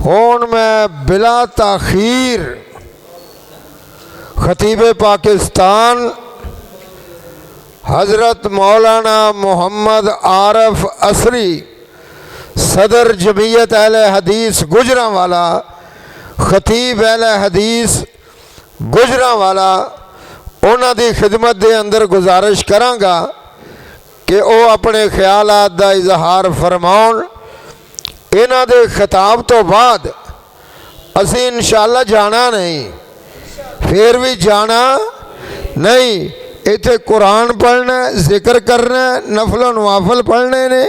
ہون میں بلا تاخیر خطیب پاکستان حضرت مولانا محمد عارف عصری صدر جمعیت اہل حدیث گجرانوالا خطیب اہل حدیث گجرانوالا انہاں دی خدمت دے اندر گزارش کرانگا کہ او اپنے خیالات دا اظہار فرماؤن۔ انہاں دے خطاب تو بعد اسی انشاءاللہ جانا نہیں، پھر بھی جانا نہیں، ایتھے قرآن پڑھنا ہے، ذکر کرنا ہے، نفل و نوافل پڑھنے نے۔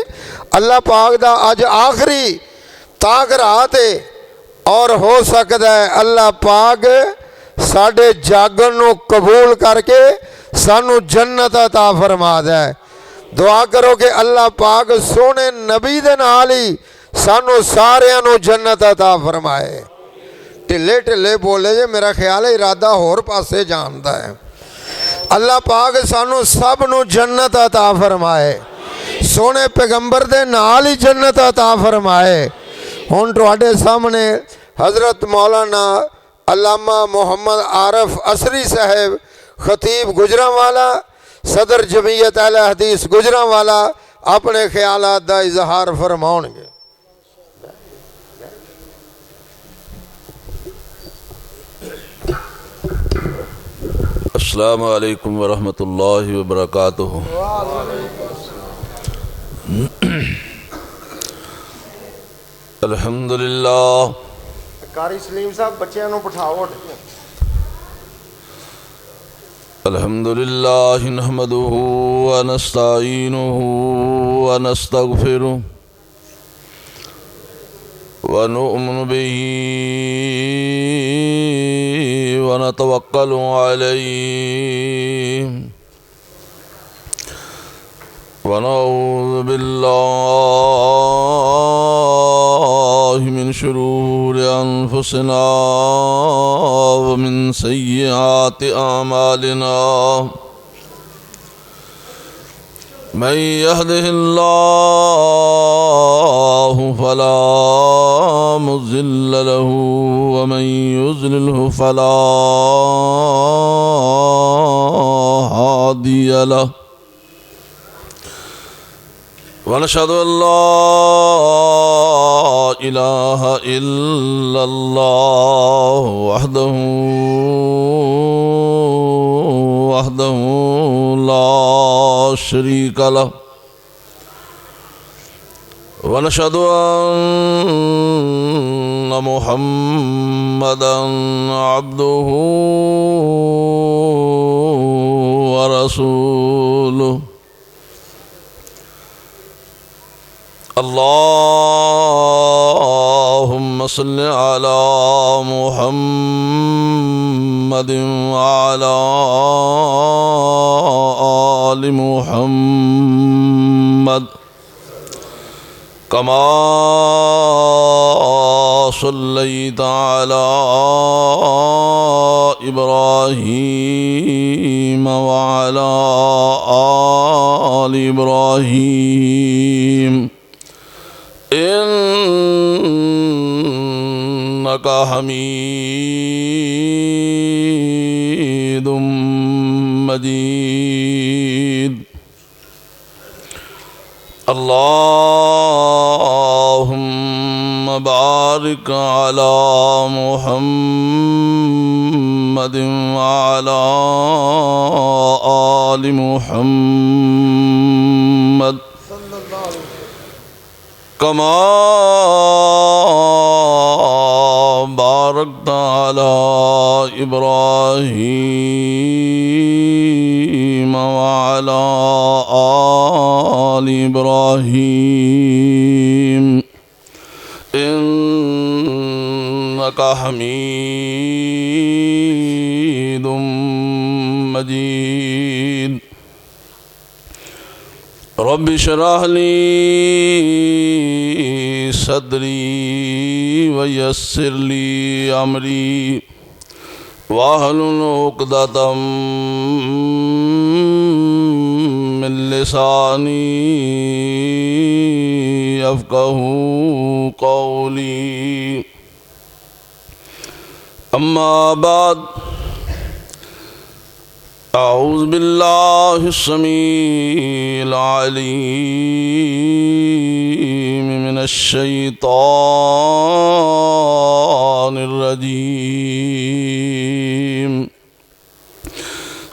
اللہ پاک دا اج آخری تاک رات ہے اور ہو سکتا ہے اللہ پاک ساڑھے جاگن نو قبول کر کے سانو جنت عطا فرما دے۔ دعا کرو کہ اللہ پاک سونے نبی دے نال ہی سانو ساریاں نو جنت عطا فرمائے۔ ٹلے ٹلے بولے جے، میرا خیال ہے ارادہ ہور پاسے جاندا ہے۔ اللہ پاک سانو سب نو جنت عطا فرمائے، سونے پیغمبر دے نال ہی جنت عطا فرمائے۔ ہن تواڈے سامنے حضرت مولانا علامہ محمد عارف عصری صاحب خطیب گجرانوالا صدر جمعیت اہل حدیث گجرانوالا اپنے خیالات دا اظہار فرماؤن گے۔ السلام علیکم ورحمۃ اللہ وبرکاتہ۔ الحمدللہ قاری سلیم صاحب بچیاں نو بٹھاؤ۔ الحمدللہ نحمدہ ونستعینہ ونستغفرہ ونؤمن به ونتوکل علیہ ونعوذ باللہ من شرور انفسنا ومن سیئات اعمالنا من يهده الله فلا مضل له ومن يضلله فلا هادي له ونشهد أن لا إله إلا الله وحده لا شريك له ونشهد أن محمدا عبده ورسوله اللهم صل على محمد وعلى آل محمد كما صليت على إبراهيم وعلى آل إبراهيم إنك حميد مجيد اللهم بارك على محمد وعلى آل محمد كما باركت على إبراهيم وعلى آل إبراهيم إنك حميد مجيد رب اشرح لي صدري ويسر لي أمري واحلل عقدة من لساني يفقهوا قولي أما بعد أعوذ بالله السميع العليم من الشيطان الرجيم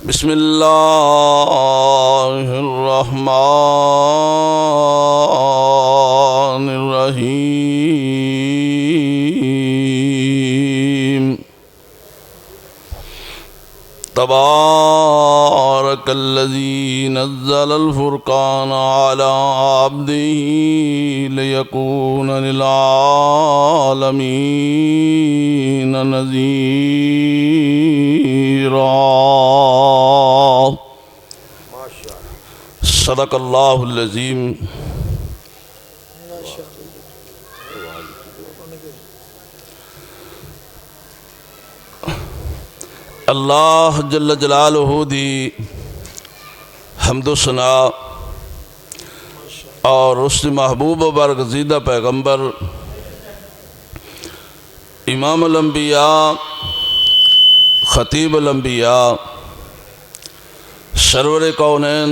بسم الله الرحمن الرحيم تبارك الذي نزل الفرقان على عبده ليكون للعالمين نذيرا صدق الله العظيم اللہ جل جلالہ دی حمد و ثنا اور اس محبوب و برگزیدہ پیغمبر امام الانبیاء خطیب الانبیاء سرور کونین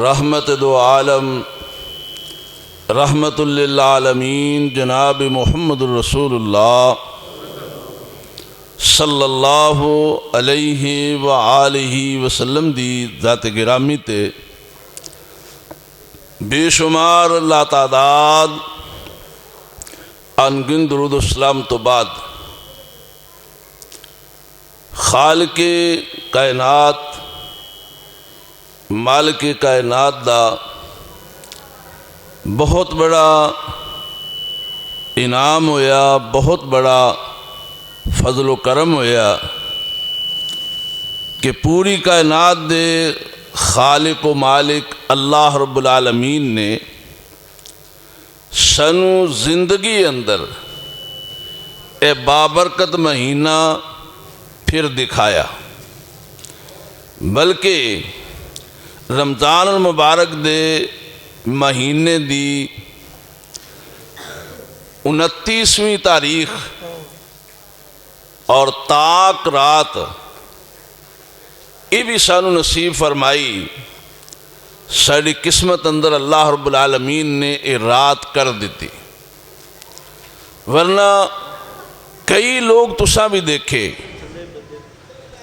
رحمت دو عالم رحمت للعالمین جناب محمد الرسول اللہ صلی اللہ علیہ وآلہ وسلم دی ذات گرامی تے بے شمار لا تعداد انگن درود و سلام تو بعد خالق کائنات مالک کائنات دا بہت بڑا انعام ہویا، بہت بڑا فضل و کرم ہویا کہ پوری کائنات دے خالق و مالک اللہ رب العالمین نے سنو زندگی اندر اے بابرکت مہینہ پھر دکھایا، بلکہ رمضان المبارک دے مہینے دی 29ویں تاریخ اور تاک رات یہ بھی سانو نصیب فرمائی، ساری قسمت اندر اللہ رب العالمین نے یہ رات کر دیتی، ورنہ کئی لوگ تساں بھی دیکھے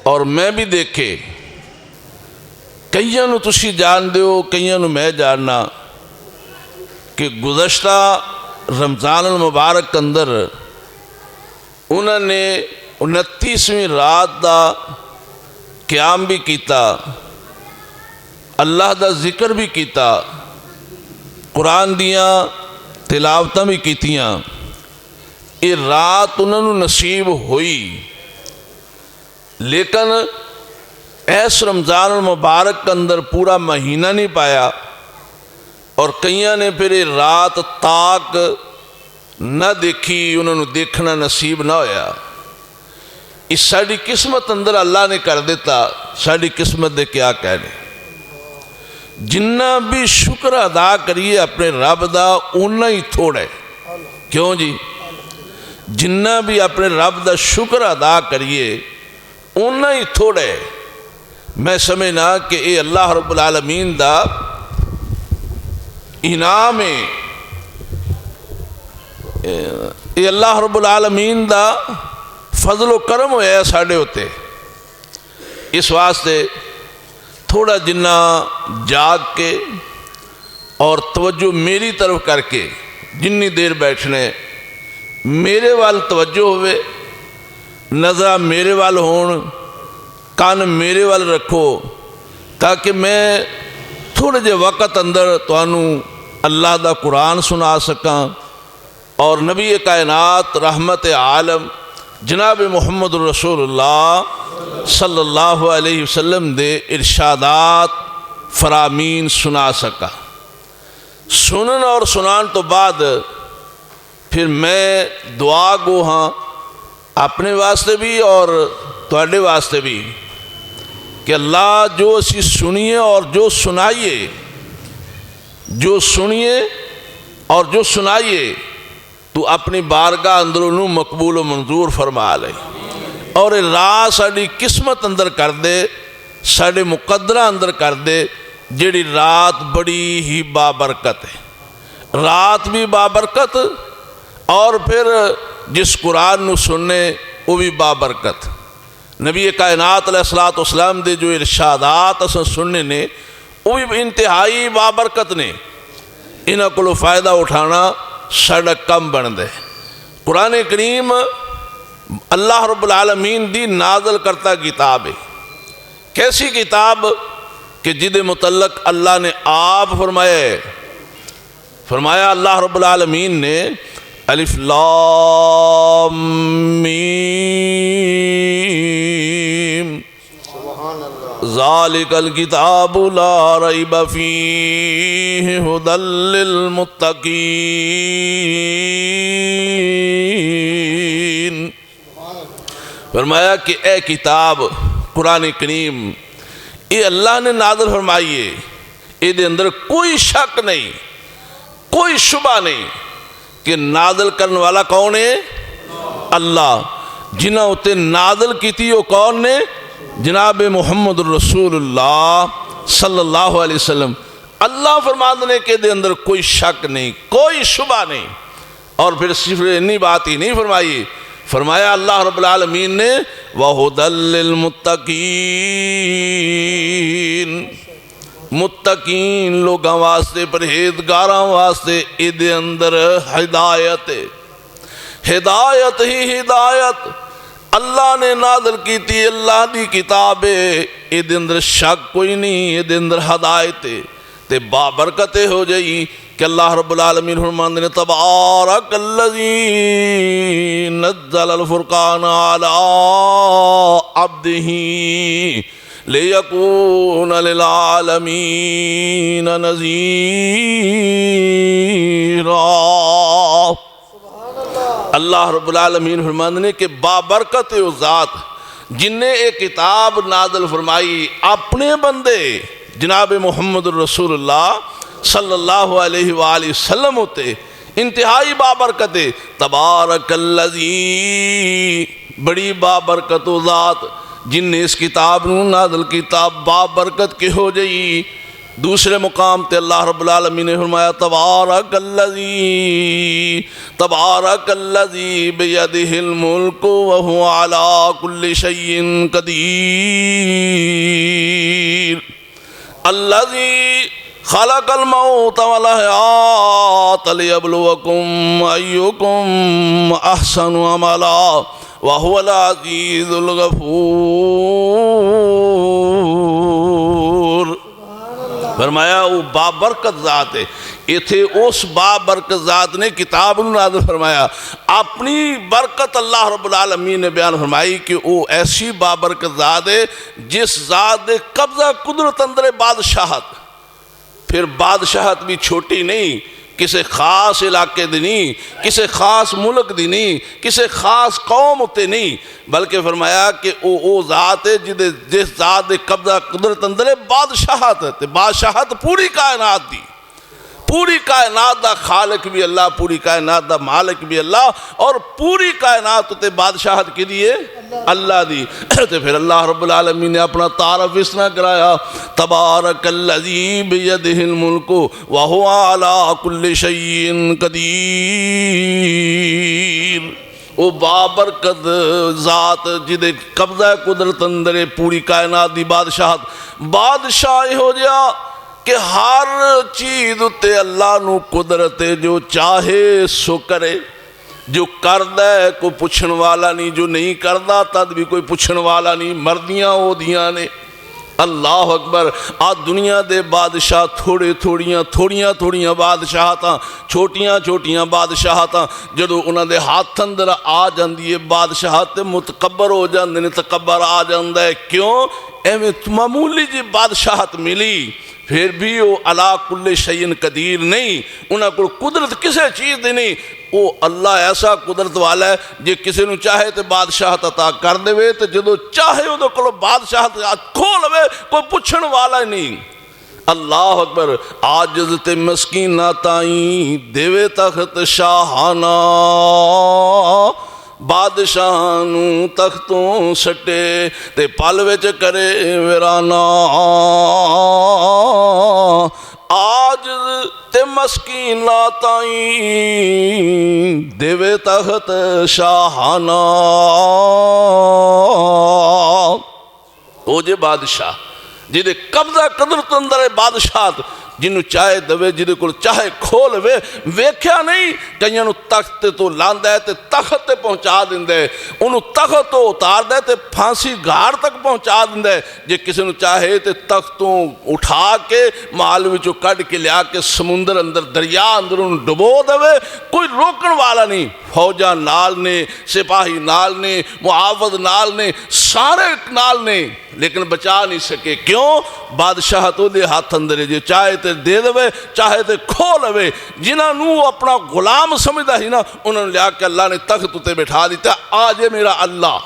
اور میں بھی دیکھے، کئیاں نو تسی جان دیو کئیاں نو میں جاننا کہ گزشتہ رمضان المبارک اندر انہوں نے 29ویں رات دا قیام بھی کیتا، اللہ دا ذکر بھی کیتا، قرآن دیاں تلاوتاں بھی کیتیاں، یہ رات انہوں نے نصیب ہوئی، لیکن ایس رمضان المبارک کے اندر پورا مہینہ نہیں پایا، اور کئیاں نے پھر یہ رات تاک نہ دیکھی، انہوں نے دیکھنا نصیب نہ ہویا۔ اس ساری قسمت اندر اللہ نے کر دیتا، ساری قسمت دے کیا کہنے، جنہ بھی شکر ادا کریے اپنے رب دا انہا ہی تھوڑے، کیوں جی؟ جنہ بھی اپنے رب دا شکر ادا کریے انہا ہی تھوڑے۔ میں سمجھنا کہ اے اللہ رب العالمین دا انعام ہے، اے اللہ رب العالمین دا فضل و کرم ہویا ساڑھے ہوتے، اس واسطے تھوڑا جنہ جاگ کے اور توجہ میری طرف کر کے جنی دیر بیٹھنے میرے وال توجہ ہوئے، نظرہ میرے وال ہون، کان میرے وال رکھو، تاکہ میں تھوڑے جے وقت اندر توانوں اللہ دا قرآن سنا سکاں، اور نبی کائنات رحمت عالم جناب محمد الرسول اللہ صلی اللہ علیہ وسلم دے ارشادات فرامین سنا سکا۔ سنن اور سنان تو بعد پھر میں دعا گو ہاں اپنے واسطے بھی اور تواڈے واسطے بھی کہ اللہ جو اسی سنیے اور جو سنائیے، جو سنیے اور جو سنائیے، تو اپنی بارگاہ اندر انہوں مقبول و منظور فرما لے اور راہ ساڑی قسمت اندر کر دے، ساڑے مقدرہ اندر کر دے، جیڑی رات بڑی ہی بابرکت ہے، رات بھی بابرکت اور پھر جس قرآن نو سننے وہ بھی بابرکت۔ نبی کائنات علیہ السلام دے جو ارشادات اساں سننے نے وہ بھی انتہائی بابرکت نے، انہاں کو فائدہ اٹھانا ساڑا کم بن دے۔ قرآن کریم اللہ رب العالمین دی نازل کرتا کتاب ہے، کیسی کتاب کہ جدے متعلق اللہ نے آپ فرمایا اللہ رب العالمین نے الف لام میم ذالک الکتاب لا ریب فیہ ھدی للمتقین۔ فرمایا کہ اے کتاب قرآن کریم یہ اللہ نے نازل فرمائیے، یہ دے اندر کوئی شک نہیں، کوئی شبہ نہیں کہ نازل کرنے والا کون ہے؟ اللہ۔ جنہ ہوتے نازل کی تھی وہ کون نے؟ جناب محمد الرسول اللہ صلی اللہ علیہ وسلم۔ اللہ فرمانے کے دے اندر کوئی شک نہیں، کوئی شبہ نہیں۔ اور پھر صرف اتنی بات ہی نہیں فرمائی، فرمایا اللہ رب العالمین نے وَهُدًى لِّلْمُتَّقِينَ، متقین لوگاں واسطے، پرہیزگاراں واسطے ادھے اندر ہدایت ہے، ہدایت ہی ہدایت اللہ نے نازل کی تھی، اللہ دی کتاب ہے، ادھے اندر شک کوئی نہیں، ادھے اندر ہدایت ہے تے بابرکتیں ہو جائی کہ اللہ رب العالمین فرماندے نے تبارک الذی نزل الفرقان علی عبدہ لیکون للعالمین نذیرا۔ اللہ رب العالمین فرماندے نے کہ بابرکت وہ ذات جن نے ایک کتاب نازل فرمائی اپنے بندے جناب محمد الرسول اللہ صلی اللہ علیہ وآلہ وسلم ہوتے، انتہائی بابرکت تبارک الذی، بڑی بابرکت و ذات جن نے اس کتاب نو نازل کتاب بابرکت کے ہو جئی۔ دوسرے مقام تے اللہ رب العالمین نے فرمایا تبارک الذی بیدہ الملک وہو علی کل شیء قدیر، الذی خلق الموت والحیات لیبلوکم ایکم احسن عملا وہو العزیز الغفور۔ فرمایا وہ بابرکت ذات ہے، یہ تھے اس بابرکت ذات نے کتاب نازل فرمایا، اپنی برکت اللہ رب العالمین نے بیان فرمائی کہ وہ ایسی بابرکت ذات ہے جس ذات نے قبضہ قدرت اندر بادشاہت، پھر بادشاہت بھی چھوٹی نہیں، کسی خاص علاقے دی نہیں، کسی خاص ملک دی نہیں، کسی خاص قوم ہوتے نہیں، بلکہ فرمایا کہ وہ ذات ہے جس ذات دے قبضہ قدرت اندر بادشاہت ہے، بادشاہت پوری کائنات دی، پوری کائنات دا خالق بھی اللہ، پوری کائنات دا مالک بھی اللہ، اور پوری کائنات تے بادشاہت کی دیئے اللہ دی۔ تو پھر اللہ رب العالمین نے اپنا تعارف اس طرح کرایا تبارک الذی بیدہ الملک وہو علی کل شیء قدیر، وہ بابرکت ذات جدے قبضہ قدرت اندر پوری کائنات دی بادشاہت، بادشاہ ہو جا کہ ہر چیز تے اللہ نو قدرت ہے، جو چاہے سو کرے، جو کردہ ہے کوئی پوچھن والا نہیں، جو نہیں کردہ تد بھی کوئی پوچھن والا نہیں، مردیاں ہو دیاں نے۔ اللہ اکبر۔ آج دنیا دے بادشاہ تھوڑیاں بادشاہتاں، چھوٹیاں بادشاہتاں جدو انہاں دے ہاتھ اندر آ جاندی ہے بادشاہت متکبر ہو جاندے نے، تکبر آ جاندہ ہے۔ کیوں؟ ایویں معمولی جی بادشاہت ملی پھر بھی وہ علی کل شیء قدیر نہیں، انہاں کو قدرت کسے چیز دی نہیں، وہ اللہ ایسا قدرت والا ہے جے کسی نو چاہے تے بادشاہت عطا کر دے وے، تے جدو چاہے وہ کو بادشاہت کھول وے، کوئی پوچھن والا نہیں۔ اللہ اکبر عاجز تے مسکینہ تائیں دیوے تخت شاہانہ بادشاہ نوں تختوں سٹے تے پل وچ کرے ویرانہ عاجز تے مسکینہ تائیں دیوے تخت شاہانہ او جے بادشاہ جدے قبضہ قدرت اندر ہے بادشاہت جنہوں چاہے دوے جدے کو چاہے کھول ویکھیا نہیں کئیاں نو تخت تو لاندہ ہے تے تخت تے پہنچا دیندے انہوں تخت تو اتار دے تے پھانسی گھاڑ تک پہنچا دیندے جے کسی نو چاہے تے تختوں اٹھا کے محل وچوں کڈ کے لیا کے سمندر اندر دریا اندر انہوں ڈبو دے کوئی روکن والا نہیں فوجاں نال نے سپاہی نال نے محافظ نال نے سارے نال نے لیکن بچا نہیں سکے کیوں بادشاہ تو دے ہاتھ اندر ہے جے چاہے تے دے دے چاہے تے کھو لے جنہاں نو اپنا غلام سمجھدا ہی نا انہوں نے لیا کہ اللہ نے تخت تے بٹھا دیتا آج ہے میرا اللہ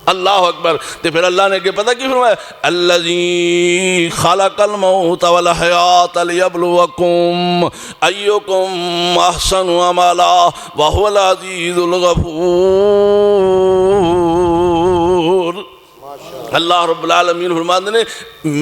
اللہ اکبر تے پھر اللہ نے کہ پتہ کی فرمایا الذی خلق الموت والحیات لیبلوکم ایکم احسن عملا وہو العزیز الغفور اللہ رب العالمین فرماتے ہیں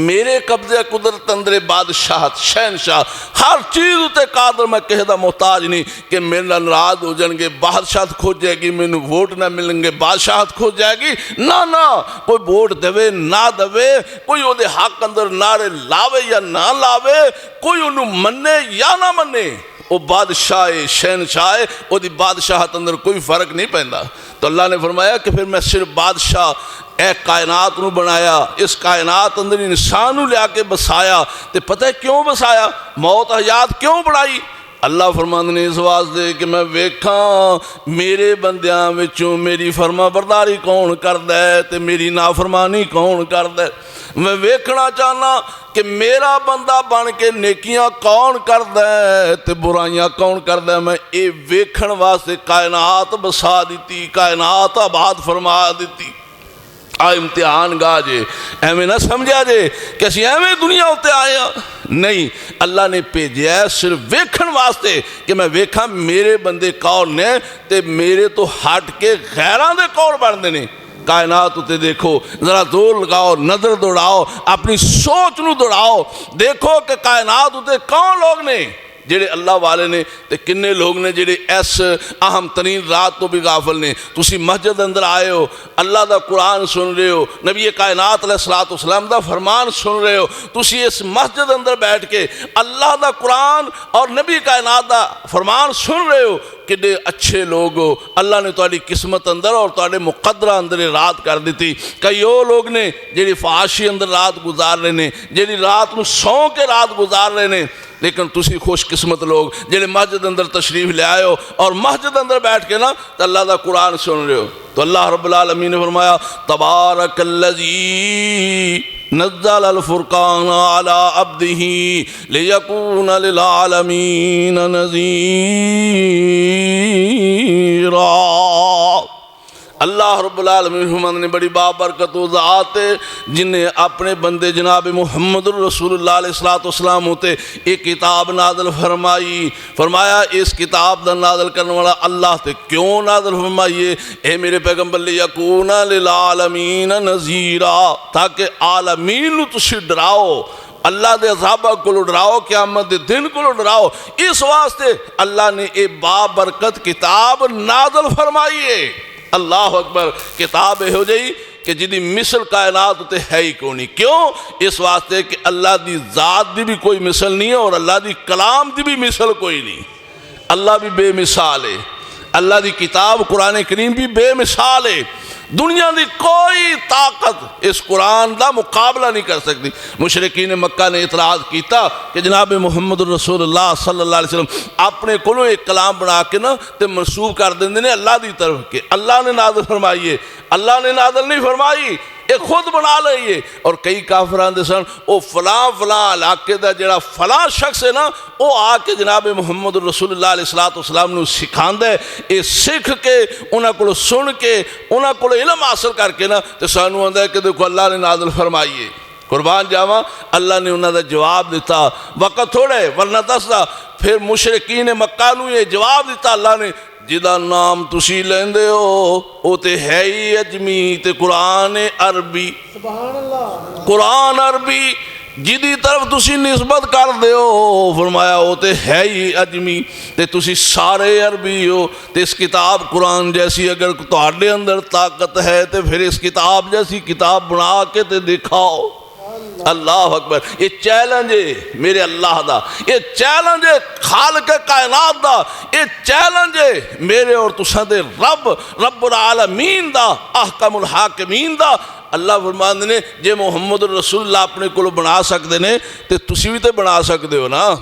میرے قبضے قدرت اندر بادشاہت شہنشاہ ہر چیز تے قادر میں کہہ دا محتاج نہیں کہ میرے ناراض ہو جائیں گے بادشاہت کھو جائے گی میں ووٹ نہ ملیں گے بادشاہت کھو جائے گی نہ کوئی ووٹ دے نہ دے کوئی وہ دے حق اندر نعرے لاوے یا نہ لاوے کوئی انہوں مننے یا نہ مننے وہ بادشاہ شہنشاہ وہ دی بادشاہت اندر کوئی فرق نہیں پہندا تو اللہ نے فرمایا کہ پھر میں صرف بادشاہ اے کائنات نو بنایا اس کائنات اندر انسان نو لیا کے بسایا تے پتہ ہے کیوں بسایا موت حیات کیوں بڑھائی اللہ فرماندے نے اس واسطے کہ میں ویکھاں میرے بندیاں وچوں میری فرما برداری کون کردا ہے تے میری نافرمانی کون کردا ہے میں ویکھنا چاہنا کہ میرا بندہ بن کے نیکیاں کون کردا ہے تے برائیاں کون کردا ہے میں اے ویکھن واسطے کائنات بسا دیتی کائنات آباد فرما دیتی امتحان گاہ جے ایویں نہ سمجھا جے کہ اسی ایویں دنیا ہوتے آیا نہیں اللہ نے بھیجیا ہے صرف ویکھن واسطے کہ میں ویکھاں میرے بندے کون نے تے میرے تو ہٹ کے غیراں دے کون بن دینے کائنات ہوتے دیکھو ذرا زور لگاؤ نظر دوڑاؤ اپنی سوچ نو دوڑاؤ دیکھو کہ کائنات ہوتے کون لوگ نے جڑے اللہ والے نے تے کنے لوگ نے جڑے اس اہم ترین رات تو بھی غافل نے تسی مسجد اندر آئے ہو اللہ دا قرآن سن رہے ہو نبی کائنات علیہ السلام دا فرمان سن رہے ہو تسی اس مسجد اندر بیٹھ کے اللہ دا قرآن اور نبی کائنات دا فرمان سن رہے ہو کنے اچھے لوگ ہو اللہ نے تہاڈی قسمت اندر اور تہاڈے مقدرہ اندر رات کر دیتی کئی وہ لوگ نے جڑی فحاشی اندر رات گزار رہے نے جڑی رات نو سو کے رات گزار رہے نے لیکن تسی خوش قسمت لوگ جنہیں مسجد اندر تشریف لے آئے ہو اور مسجد اندر بیٹھ کے نا تو اللہ دا قرآن سن رہے ہو تو اللہ رب العالمین نے فرمایا تبارک الذی نزل الفرقان علی عبدہ لیکون للعالمین نذیرا اللہ رب العالمین نے بڑی بابرکت و ذات ہے جنہیں اپنے بندے جناب محمد الرسول اللہ علیہ السلام ہوتے ایک کتاب نازل فرمایا اس کتاب دا نازل کرنے والا اللہ تے کیوں نازل فرمائیے اے میرے پیغمبر لیکون للعالمین نذیرا تاکہ عالمین نو تسی ڈراؤ اللہ دے عذابہ کو ڈراؤ قیامت دے دن کو ڈراؤ اس واسطے اللہ نے اے بابرکت کتاب نازل فرمائیے اللہ اکبر کتاب ہو جائی کہ جدی مثل کائنات ہوتے ہے ہی کونی کیوں اس واسطے کہ اللہ دی ذات دی بھی کوئی مثل نہیں ہے اور اللہ دی کلام دی بھی مثل کوئی نہیں اللہ بھی بے مثال ہے اللہ دی کتاب قرآن کریم بھی بے مثال ہے دنیا دی کوئی طاقت اس قرآن دا مقابلہ نہیں کر سکتی مشرکین مکہ نے اعتراض کیتا کہ جناب محمد الرسول اللہ صلی اللہ علیہ وسلم اپنے کلوں ایک کلام بنا کے نا تے منسوب کر دیں نے اللہ دی طرف کے اللہ نے نازل فرمائیے اللہ نے نازل نہیں فرمائی ایک خود بنا لئیے اور کئی کافران دے سن او فلاں علاقے دا جڑا فلاں شخص ہے نا او آ کے جناب محمد الرسول اللہ علیہ السلام نے سکھان دے اے سکھ کے انہاں کو سن کے انہاں کو علم حاصل کر کے نا تے سانو آندہ ہے کہ دیکھو اللہ نے نازل فرمائیے قربان جاواں اللہ نے انہوں دا جواب دیتا وقت تھوڑے ورنہ دسدا پھر مشرکین مکہ نوں یہ جواب دیتا اللہ نے جدا نام تسی لیندے ہو او تے ہے ہی اجمی تے قرآن عربی قرآن عربی جدی طرف تسی نسبت کر دے ہو فرمایا او تے ہے ہی اجمی تے تسی سارے عربی ہو تے اس کتاب قرآن جیسی اگر تہاڈے اندر طاقت ہے تے پھر اس کتاب جیسی کتاب بنا کے تے دکھاؤ اللہ اکبر یہ چیلنج ہے میرے اللہ دا یہ چیلنج ہے خالق کائنات دا یہ چیلنج ہے میرے اور تساں دے رب العالمین دا احکم الحاکمین دا اللہ فرماندے نے جے محمد رسول اللہ اپنے کو بنا سکتے نے تے تسی بھی تے بنا سکتے ہو نا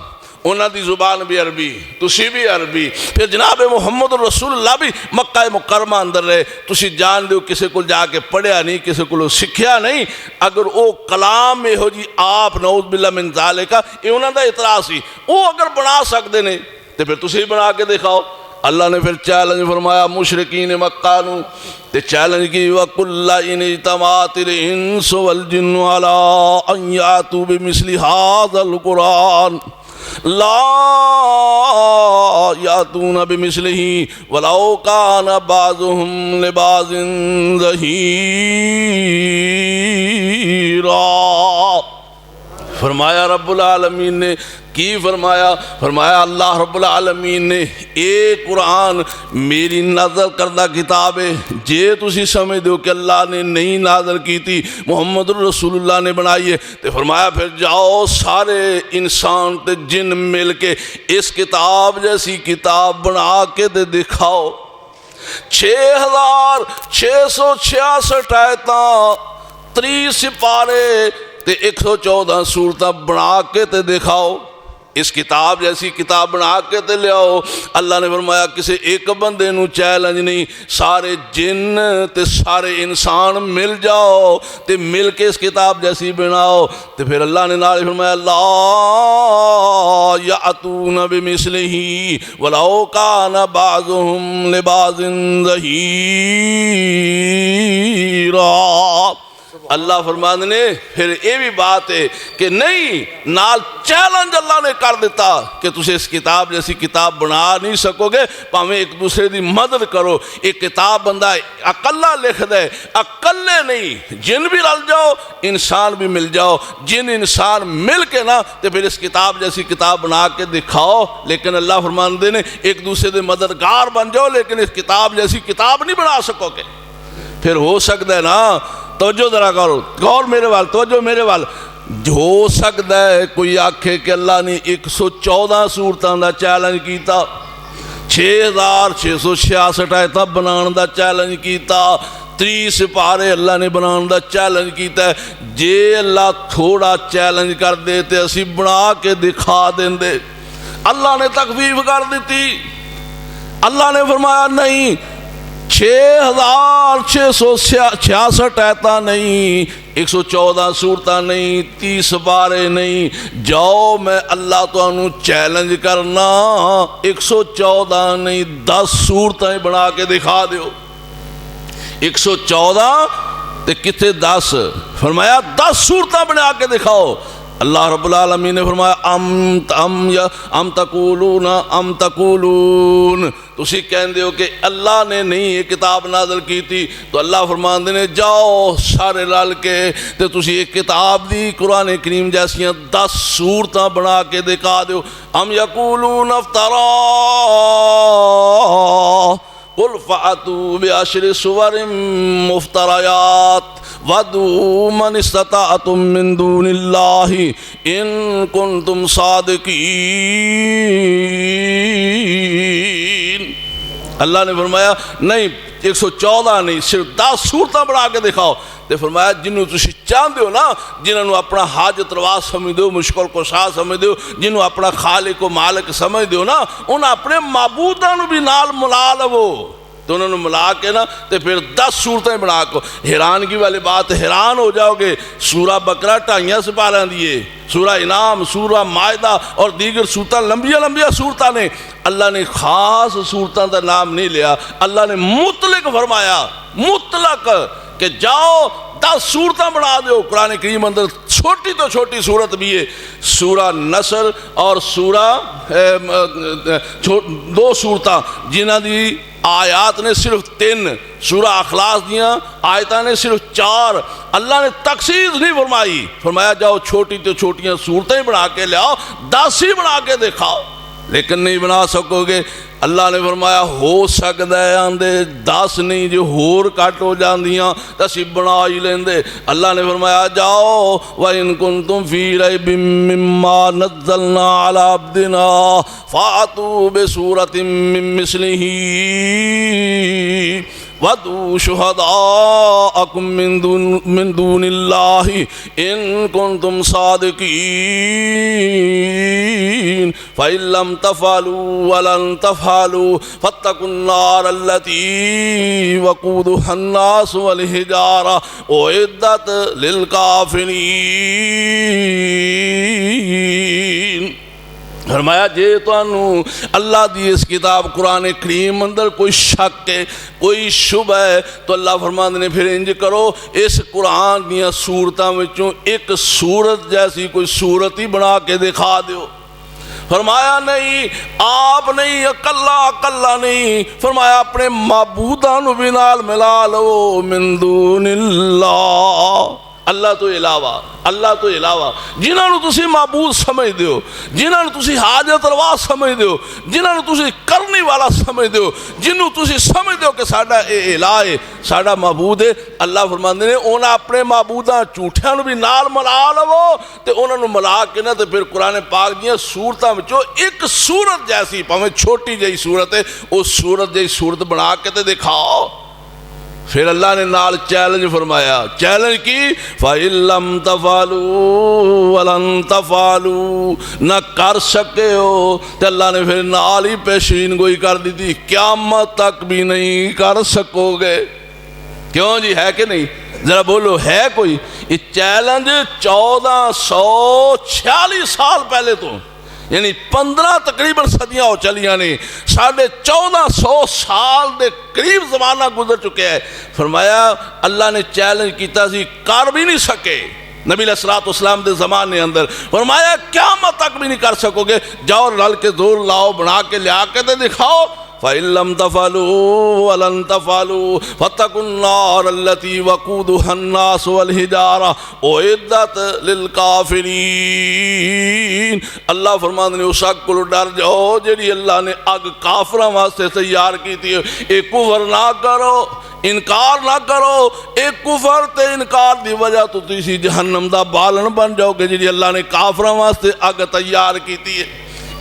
انہاں دی زبان بھی عربی تسی بھی عربی پھر جناب محمد رسول اللہ بھی مکہ مکرمہ اندر رہے تسی جان دیو کسے کو جا کے پڑھیا نہیں کسے کو سکھیا نہیں اگر او کلام میں ہو جی آپ نعوذ باللہ من ذالک یہ انہاں دا اعتراض سی او اگر بنا سکتے نے تے پھر تسی بنا کے دکھاؤ اللہ نے پھر چیلنج فرمایا مشرکین مکہ نو تے چیلنج کی وَقُلَّ إِنِ اجْتَمَعَتِ الْإِنسُ وَالْجِنُّ عَلَىٰ أَن يَأْتُوا بِمِثْلِ هَٰذَا الْقُرْآنِ لَا يَأْتُونَ بِمِثْلِهِ وَلَوْ كَانَ بَعْضُهُمْ لِبَعْضٍ ظَهِيرًا فرمایا رب العالمین نے کی فرمایا اللہ رب العالمین نے ایک قرآن میری نازل کردہ کتاب ہے جے تسی سمجھ دو کہ اللہ نے نہیں نازل کی تھی محمد رسول اللہ نے بنائی ہے تو فرمایا پھر جاؤ سارے انسان تے جن مل کے اس کتاب جیسی کتاب بنا کے دے دکھاؤ 6666 آیتاں 30 سپارے تے 114 سورتاں بنا کے تے دکھاؤ اس کتاب جیسی کتاب بنا کے تے لے آؤ اللہ نے فرمایا کسی ایک بندے نو چیلنج نہیں سارے جن تے سارے انسان مل جاؤ تے مل کے اس کتاب جیسی بناؤ تے پھر اللہ نے نال فرمایا لا یأتون بمثلہ ولو کان بعضهم لبعض ظہیرا اللہ فرمانے نے پھر یہ بھی بات ہے کہ نہیں نال چیلنج اللہ نے کر دیتا کہ تسے اس کتاب جیسی کتاب بنا نہیں سکو گے پاویں ایک دوسرے دی مدد کرو ایک کتاب بندہ اکلا لکھ دے اکلے نہیں جن بھی رل جاؤ انسان بھی مل جاؤ جن انسان مل کے نا تو پھر اس کتاب جیسی کتاب بنا کے دکھاؤ لیکن اللہ فرماندے نے ایک دوسرے دے مددگار بن جاؤ لیکن اس کتاب جیسی کتاب نہیں بنا سکو گے پھر ہو سکتا ہے نا توجہ ذرا کرو غور میرے وال توجہ میرے وال ہو سکتا ہے کوئی آکھے کہ اللہ نے 114 سورتاں دا چیلنج کیتا 6666 آیتاں بنان دا چیلنج کیتا 30 سپارے اللہ نے بنان دا چیلنج کیتا ہے جے اللہ تھوڑا چیلنج کر دے تے اسی بنا کے دکھا دیں دے اللہ نے تخفیف کر دیتی اللہ نے فرمایا نہیں 6666 آیتاں نہیں 114 سورتاں نہیں 30 بارے نہیں جاؤ میں اللہ تو انہوں چیلنج کرنا 114 نہیں 10 سورتیں بنا کے دکھا دیو 114 تے کتے 10 فرمایا 10 سورتیں بنا کے دکھاؤ اللہ رب العالمین نے فرمایا ام تقولون تسی کہندے ہو کہ اللہ نے نہیں یہ کتاب نازل کی تھی تو اللہ فرماندے نے جاؤ سارے رل کے تے تسی ایک کتاب دی قرآن کریم جیسیاں 10 سورتاں بنا کے دکھا دیو ام یقولون افترا قل فأتوا بعشر سور مفتریات وَادْعُوا مَنِ اسْتَطَعْتُم مِّن دُونِ اللَّهِ إِن كُنتُمْ صَادِقِينَ اللہ نے فرمایا نہیں 114 نہیں صرف 10 سورتاں بڑھا کے دکھاؤ تے فرمایا جنہوں تسی چاہندے ہو نا جنہوں اپنا حاجت روا سمجھ دو مشکل کو شاہ سمجھ دو جنہوں اپنا خالق و مالک سمجھ دو نا انہوں اپنے معبوداں بھی نال ملا لو تو انہوں نے ملا کے نا تو پھر 10 سورتیں بنا کو حیرانگی والی بات حیران ہو جاؤ گے سورہ بقرہ 2.5 سپارہ دیئے سورہ انعام سورہ مائدہ اور دیگر سورتیں لمبیاں سورتیں نے اللہ نے خاص سورتوں کا نام نہیں لیا اللہ نے مطلق فرمایا مطلق کہ جاؤ 10 صورتیں بنا دیو. قرآن کریم اندر چھوٹی تو چھوٹی صورت بھی ہے سورہ نصر اور سورہ 2 صورتاں جنہ دی آیات نے صرف 3, سورہ اخلاص دیاں آیتاں نے صرف 4. اللہ نے تخصیص نہیں فرمائی, فرمایا جاؤ چھوٹی تو چھوٹیاں صورتیں بنا کے لے آؤ, 10 ہی بنا کے دکھاؤ, لیکن نہیں بنا سکو گے. اللہ نے فرمایا ہو سکتا ہے آندے 10 نہیں جو ہور کٹ ہو جاندیاں تو اسی بنا ہی لیندے. اللہ نے فرمایا جاؤ وَإِن كُنتُم فِي رَيْبٍ مِّمَّا نَزَّلْنَا عَلَىٰ عَبْدِنَا فَأْتُوا بِسُورَةٍ مِّن مِّثْلِهِ وَادْعُوا شُهَدَاءَكُم مِّن دُونِ اللَّهِ إِن كُنتُم صَادِقِينَ فَإِن لَّمْ تَفْعَلُوا وَلَن تَفْعَلُوا فَاتَّقُوا النَّارَ الَّتِي وَقُودُهَا النَّاسُ وَالْحِجَارَةُ أُعِدَّتْ لِلْكَافِرِينَ. فرمایا جے تانوں اللہ دی اس کتاب قرآن کریم اندر کوئی شک ہے, کوئی شبہ ہے, تو اللہ فرماندے نے پھر انج کرو اس قرآن دیاں صورتاں وچوں ایک صورت جیسی کوئی صورت ہی بنا کے دکھا دیو. فرمایا نہیں آپ نہیں, اکلا نہیں, فرمایا اپنے معبودان بھی نال ملا لو من دون اللہ, اللہ تو علاوہ جنہاں نو تسی معبود سمجھ دیو, جنہاں نو تسی حاجت روا سمجھ دیو, جنہاں نو تسی کرنی والا سمجھ دیو, جنہوں تسی سمجھ دیو کہ ساڈا اے الہ ہے, ساڈا معبود ہے. اللہ فرماندے نے انہاں اپنے معبوداں جھوٹیاں نو بھی نال ملا لو تے انہاں نو ملا کے نہ تے پھر قرآن پاک دیاں صورتاں وچوں ایک صورت جیسی پاویں چھوٹی جہی صورت ہے اس صورت جہی صورت بنا کے تے دکھاؤ. پھر اللہ نے نال چیلنج فرمایا, چیلنج کی فَإِن لَّمْ تَفْعَلُوا وَلَن تَفْعَلُوا, نہ کر سکے ہو تو اللہ نے پھر نال ہی پیشین گوئی کر دی تھی قیامت تک بھی نہیں کر سکو گے. کیوں جی, ہے کہ نہیں؟ ذرا بولو ہے کوئی؟ یہ چیلنج 1446 سال پہلے تو, یعنی 15 تقریباً صدیاں ہو چلیاں نے, 1450 سال دے قریب زمانہ گزر چکے ہیں. فرمایا اللہ نے چیلنج کیتا سی, کر بھی نہیں سکے نبی علیہ السلام دے زمانے اندر. فرمایا قیامت تک بھی نہیں کر سکو گے, جاؤ رل کے زور لاؤ, بنا کے لیا کے دے دکھاؤ. فَإِن لَّمْ تَفْعَلُوا وَلَن تَفْعَلُوا فَاتَّقُوا النَّارَ الَّتِي وَقُودُهَا النَّاسُ وَالْحِجَارَةُ أُعِدَّتْ لِلْكَافِرِينَ. اللہ فرماندے نے اس اگ کو ڈر جاؤ جڑی اللہ نے اگ کافراں واسطے تیار کی تھی. ایک کفر نہ کرو, انکار نہ کرو, ایک کفر تے انکار دی وجہ تو تسی جہنم دا بالن بن جاؤ گے جڑی اللہ نے کافراں واسطے اگ تیار کی تھی.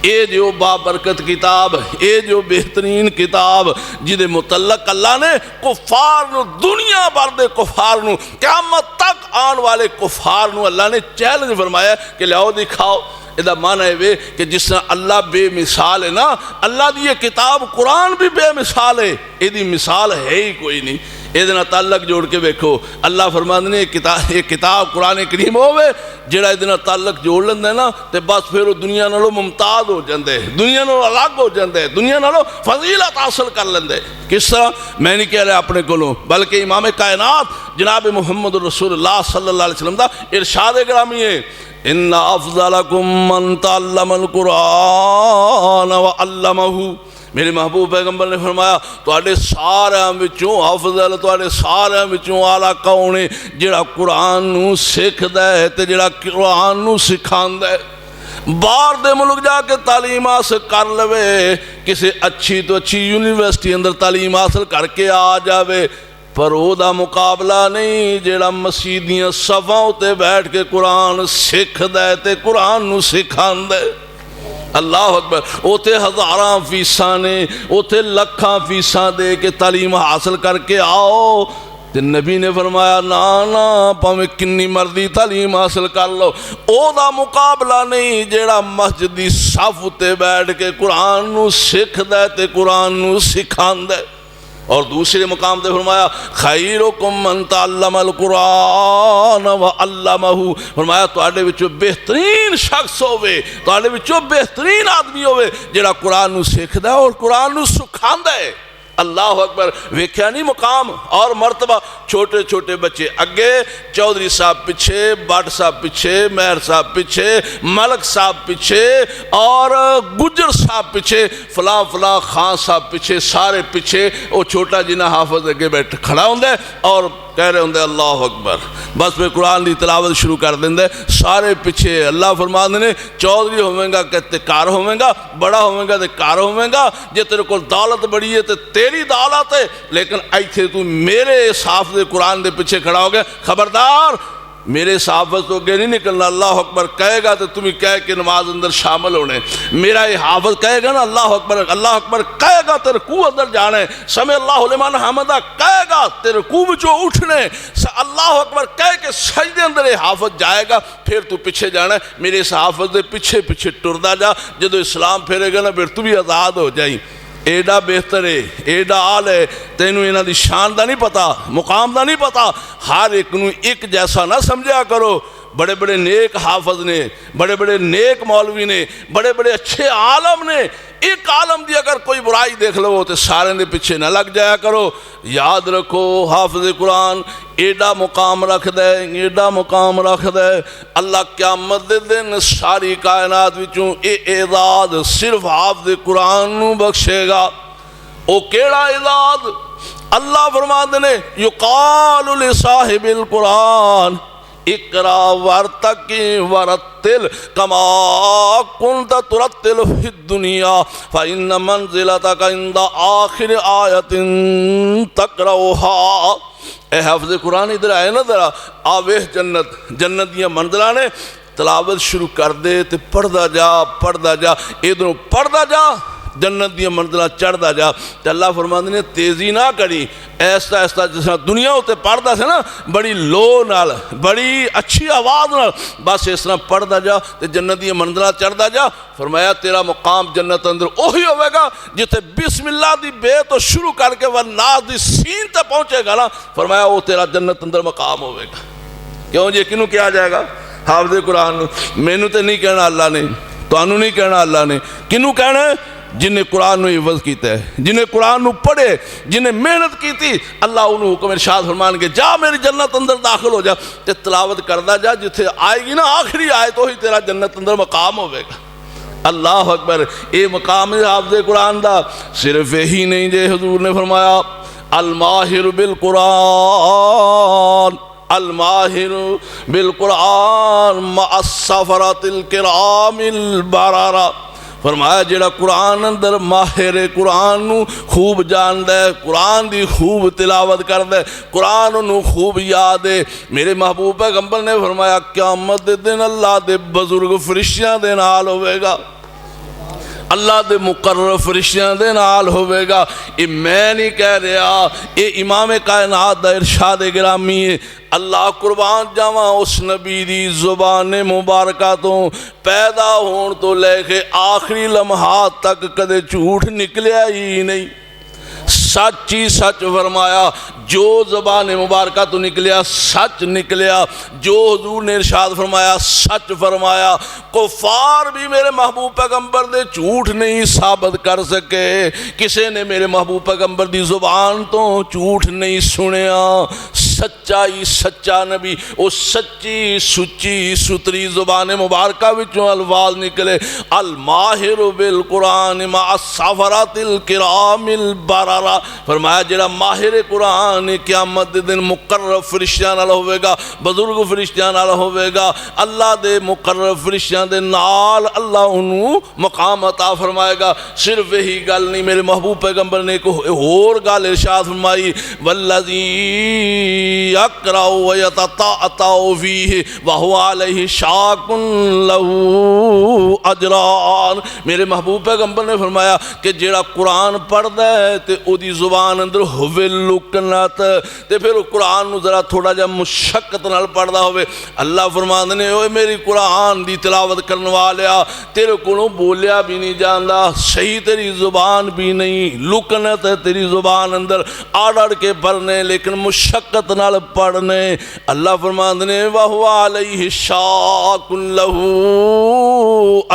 اے جو بابرکت کتاب, اے جو بہترین کتاب جدے متعلق اللہ نے کفار نو, دنیا بھر دے کفار نو, قیامت تک آن والے کفار نو اللہ نے چیلنج فرمایا کہ لیاؤ دکھاؤ. ادا معنی ہے کہ جس طرح اللہ بے مثال ہے نا, اللہ دی یہ کتاب قرآن بھی بے مثال ہے, یہ دی مثال ہے ہی کوئی نہیں. یہ تعلق جوڑ کے دیکھو, اللہ فرماندے نے یہ کتاب قرآن کریم ہوئے جڑا یہ تعلق جوڑ لیندے نا تے بس پھر وہ دنیا نالوں ممتاز ہو جاندے, دنیا نالوں الگ ہو جاندے, دنیا نالوں فضیلت حاصل کر لیندے. کس طرح؟ میں نہیں کہہ رہا اپنے کولوں, بلکہ امام کائنات جناب محمد رسول اللہ صلی اللہ علیہ وسلم دا ارشاد گرامی ہے, ان افضلکم من تعلم القرآن وعلمہ. میرے محبوب پیغمبر نے فرمایا تواڈے ساریاں وچوں افضل, تواڈے ساریاں وچوں اعلیٰ کون ہے جڑا قرآن نو سکھدا ہے تے جڑا قرآن نو سکھاندا ہے. باہر دے ملک جا کے تعلیم حاصل کر لوے, کسی اچھی تو اچھی یونیورسٹی اندر تعلیم حاصل کر کے آ جاوے, پر او دا مقابلہ نہیں جڑا مسجدیاں صفاں تے بیٹھ کے قرآن سکھدا ہے تے قرآن نو سکھاندا ہے. اللہ اکبر. اوتے ہزاراں فیساں نے, اوتے لکھاں فیساں دے کے تعلیم حاصل کر کے آؤ. تے نبی نے فرمایا نا پاویں کنی مرضی تعلیم حاصل کر لو, او دا مقابلہ نہیں جیڑا مسجد دی صف تے بیٹھ کے قرآن نو سکھدا ہے تے قرآن نو سکھاندا ہے. اور دوسرے مقام تے فرمایا خیرکم من تعلم القرآن وعلمہ. فرمایا تواڈے وچوں بہترین شخص ہوے, تواڈے وچوں بہترین آدمی ہوے جڑا قرآن نو سکھدا ہے اور قرآن نو سکھاندا ہے. اللہ اکبر ویکھیا نہیں مقام اور مرتبہ چھوٹے چھوٹے بچے اگے چودھری صاحب پیچھے بٹ صاحب پیچھے مہر صاحب پیچھے ملک صاحب پیچھے اور گجر صاحب پیچھے فلاں فلاں خان صاحب پیچھے سارے پیچھے وہ چھوٹا جنہ حافظ اگے بیٹھ کھڑا ہوں اور کہہ رہے ہوں اللہ اکبر بس پھر قرآن دی تلاوت شروع کر دیں سارے پیچھے اللہ فرماندے نے چودھری ہوئیں گا کہ کار ہوئیں گا بڑا ہوئیں گا تے کار ہوئیں گا جے تیرے کو دولت بڑی ہے تے تیری دولت ہے لیکن ایتھے تو میرے صاف دے قرآن دے پیچھے کھڑا ہو گیا خبردار میرے حافظ تو اگے نہیں نکلنا اللہ اکبر کہے گا تو تمہیں کہہ کے نماز اندر شامل ہونے میرا یہ حافظ کہے گا نا اللہ اکبر کہے گا تے رکوع اندر جانے سمع اللہ لمن حمدہ کہے گا تے رکوع وچوں اٹھنے اللہ اکبر کہے کہ سجدے اندر یہ حافظ جائے گا پھر تو پیچھے جانا میرے اس حافظ دے پیچھے پیچھے ٹردا جا جدو اسلام پھیرے گا نا پھر تو بھی آزاد ہو جائیں ایڈا بہتر ہے ایڈا آل ہے تینوں انہاں دی شان دا نہیں پتا مقام دا نہیں پتا ہر ایک نو ایک جیسا نہ سمجھا کرو بڑے بڑے نیک حافظ نے بڑے بڑے نیک مولوی نے بڑے بڑے اچھے عالم نے ایک عالم دی اگر کوئی برائی دیکھ لو تو سارے دے پیچھے نہ لگ جایا کرو یاد رکھو حافظ قرآن ایڈا مقام رکھ دے ایڈا مقام رکھ دے اللہ قیامت دے دن ساری کائنات وچوں اعزاز صرف حافظ قرآن نو بخشے گا او کیڑا اعزاز اللہ فرماندے نے یقال لصاحب القرآن اقرا وارتقی ورتل کما کنت ترتل فی الدنیا فإن منزلتک عند آخر آیت تقرأها اے حافظ قرآن ادھر آئے نا ذرا آوے جنت دیا منزلہ نے تلاوت شروع کر دے تے پڑھدا جا ادھروں پڑھدا جا جنت دیا منزلہ چڑھدا جا تے اللہ فرماندے نے تیزی نہ کری ایسا ایسا جس طرح دنیا ہوتے پڑھدا سے نا بڑی لو نال بڑی اچھی آواز نال بس اس طرح پڑھدا جا تے جنت دیا منزلہ چڑھدا جا فرمایا تیرا مقام جنت اندر اوہی ہوئے گا جتے بسم اللہ دی بے تو شروع کر کے والناس دی سین تے پہنچے گا نا فرمایا وہ تیرا جنت اندر مقام ہوئے گا کیوں جی کنوں کیا جائے گا حافظ قرآن مینوں تے نہیں کہنا اللہ نے تانوں نہیں کہنا اللہ نے کنوں کہنا ہے جنہیں قرآن نو حفظ کیتا ہے جنہیں قرآن نو پڑھے جنہیں محنت کی تھی اللہ انہوں حکم ارشاد فرمان کے جا میری جنت اندر داخل ہو جا تے تلاوت کردہ جا جتھے آئے گی نا آخری آئے تو ہی تیرا جنت اندر مقام ہوئے گا اللہ اکبر اے مقام حافظ قرآن دا صرف ہی نہیں جے حضور نے فرمایا الماہر بالقرآن الماہر بالقرآن مع السفرۃ الکرام البررہ فرمایا جیڑا قرآن اندر ماہر قرآن نو خوب جان دے قرآن دی خوب تلاوت کر دے قرآن نو خوب یاد ہے میرے محبوب پیغمبر نے فرمایا قیامت دے دن اللہ دے بزرگ فرشتیاں دے نال ہوئے گا اللہ دے مقرر فرشتیاں دے نال ہوئے گا یہ میں نہیں کہہ رہا یہ امام کائنات دا ارشاد گرامی ہے اللہ قربان جاواں اس نبی دی زبان مبارکہ تو پیدا ہون تو لے کے آخری لمحات تک کدے جھوٹ نکلیا ہی نہیں سچ ہی سچ فرمایا جو زبان مبارکہ تو نکلیا سچ نکلیا جو حضور نے ارشاد فرمایا سچ فرمایا کفار بھی میرے محبوب پیغمبر دے جھوٹ نہیں ثابت کر سکے کسے نے میرے محبوب پیغمبر دی زبان تو جھوٹ نہیں سنیا سچا ہی سچا نبی وہ سچی سچی ستری زبان مبارکہ وچوں الفاظ نکلے الماہر بالقرآن مع السفرۃ الکرام البررہ فرمایا جڑا ماہر قرآن قیامت دن مقرر فرشتیاں نال ہوئے گا بزرگ فرشتیاں نال ہوئے گا اللہ دے مقرر فرشتیاں دے نال اللہ انہوں مقام عطا فرمائے گا صرف یہی گل نہیں میرے محبوب پیغمبر نے ایک اور گل ارشاد فرمائی والذی یقرأ ویتتعتع فیہ وہو علیہ شاق لہو اجران میرے محبوب پیغمبر نے فرمایا کہ جیڑا قرآن پڑھ دے تے او دی زبان اندر ہوئے لکنت تے پھر قرآن نو ذرا تھوڑا جا مشقت نال پڑھ دا ہوئے اللہ فرماندے نے اوے میری قرآن دی تلاوت کرنے والیا تیرے کولوں بولیا بھی نہیں جاندا صحیح تیری زبان بھی نہیں لکنت ہے تیری زبان اندر آڑ کے پڑھنے لیکن مشقت نال پڑھنے اللہ فرماندے نے وَهُوَ عَلَيْهِ شَاقٌ لَهُ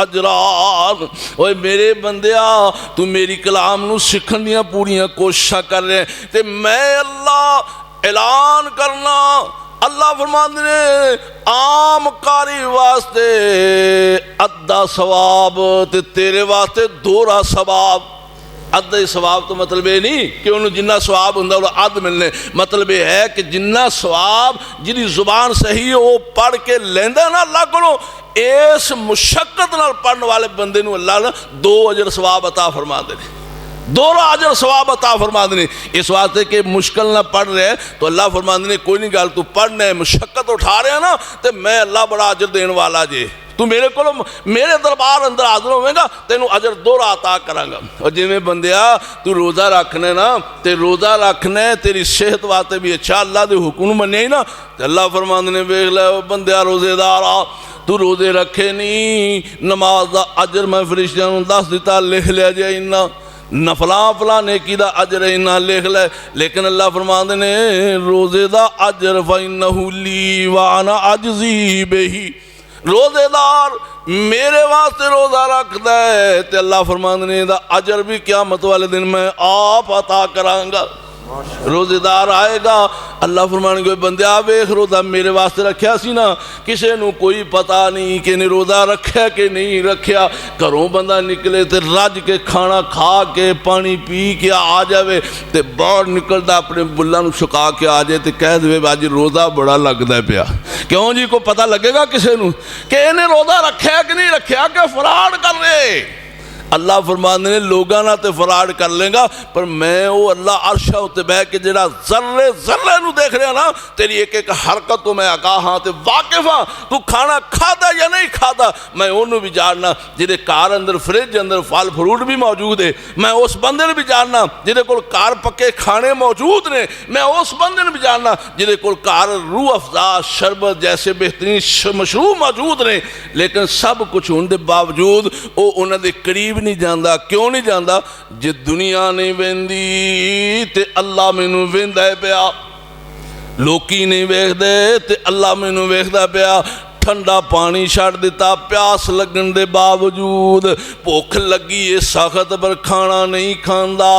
اجران۔ اوے میرے بندیا تو میری کلام نو سکھن دیاں پوریاں کوششاں کر رہے ہیں تے میں اللہ اعلان کرنا اللہ فرماندے نے عام قاری واسطے ادھا ثواب تے تیرے واسطے دورا ثواب۔ ادھا ثواب تو مطلب یہ نہیں کہ انہوں جنہ ثواب ہوں وہ ادھ ملنے، مطلب یہ ہے کہ جنہ ثواب جنہی زبان صحیح ہے وہ پڑھ کے لیندہ نا اللہ کو اس مشقت نال پڑھنے والے بندے نو اللہ نے 2 اجر ثواب عطا فرما دینے، 2 اجر ثواب عطا فرما دینے۔ اس واسطے کہ مشکل نہ پڑھ رہے ہیں تو اللہ فرما دینے کوئی نہیں گل تو پڑھنے مشقت اٹھا رہے ہیں نا تو میں اللہ بڑا اجر دین والا جے، تو میرے دربار اندر حاضر ہوئے گا تینوں اجر 2 عطا کراں گا۔ اور جی میں بندیا تو روزہ رکھنے نا تے روزہ رکھنے تیری صحت واسطے بھی اچھا اللہ دے حکم مننے ہی نا تے اللہ فرماندے نے ویکھ لے بندیا روزے دارا تو روزے رکھے نہیں نماز دا اجر میں فرشتیاں نوں دس دیتا لکھ لیا جائے انہاں نفلاں فلاں نیکی دا اجر انہاں لکھ لے، لیکن اللہ فرماندے نے روزے دا اجر فإنہ لی وأنا أجزی بہ، روزے دار میرے واسطے روزہ رکھ دے تے اللہ فرماندے نے دا اجر بھی قیامت والے دن میں آپ عطا کراں گا۔ روزے دار آئے گا اللہ فرمانے کوئی بندیا ویکھ روزہ میرے واسطے رکھیا سی نا کسے نو کوئی پتہ نہیں کہ نے روزہ رکھیا کہ نہیں رکھیا، گھروں بندہ نکلے تے رج کے کھانا کھا کے پانی پی کے آ جاوے تے باہر نکلدا اپنے بلّاں نو چھکا کے آ جائے تے کہہ دے باجی روزہ بڑا لگدا پیا، کیوں جی کو پتہ لگے گا کسے نو کہ انہیں روزہ رکھیا کہ نہیں رکھیا کہ فراڈ کر رہے؟ اللہ فرماندے نے لوگاں نہ تے فراڈ کر لیں گا پر میں وہ اللہ عرشہ ہوتے بہ کے جڑا ذرے ذرے نو دیکھ رہا نا تیری ایک ایک حرکت تو میں آگاہ ہاں تے واقف ہاں تو کھانا کھادا یا نہیں کھادا میں انہوں بھی جاننا جدے کار اندر فریج اندر پھل فروٹ بھی موجود ہے، میں اس بندے نے بھی جاننا جدے کول کار پکے کھانے موجود نے، میں اس بندے نے بھی جاننا جدے کول کار روح افزا شربت جیسے بہترین مشروب موجود نے، لیکن سب کچھ ان دے باوجود وہ انہوں دے قریب نہیں جاندہ۔ کیوں نہیں جاندہ؟ جے دنیا نہیں ویندی تے اللہ مینوں ویندا ہے پیا، لوکی نہیں ویکھ دے تے اللہ مینوں ویکھدا پیا، ٹھنڈا پانی چھڑ دیتا پیاس لگن دے باوجود، بھوک لگی ہے سخت پر کھانا نہیں کھاندا،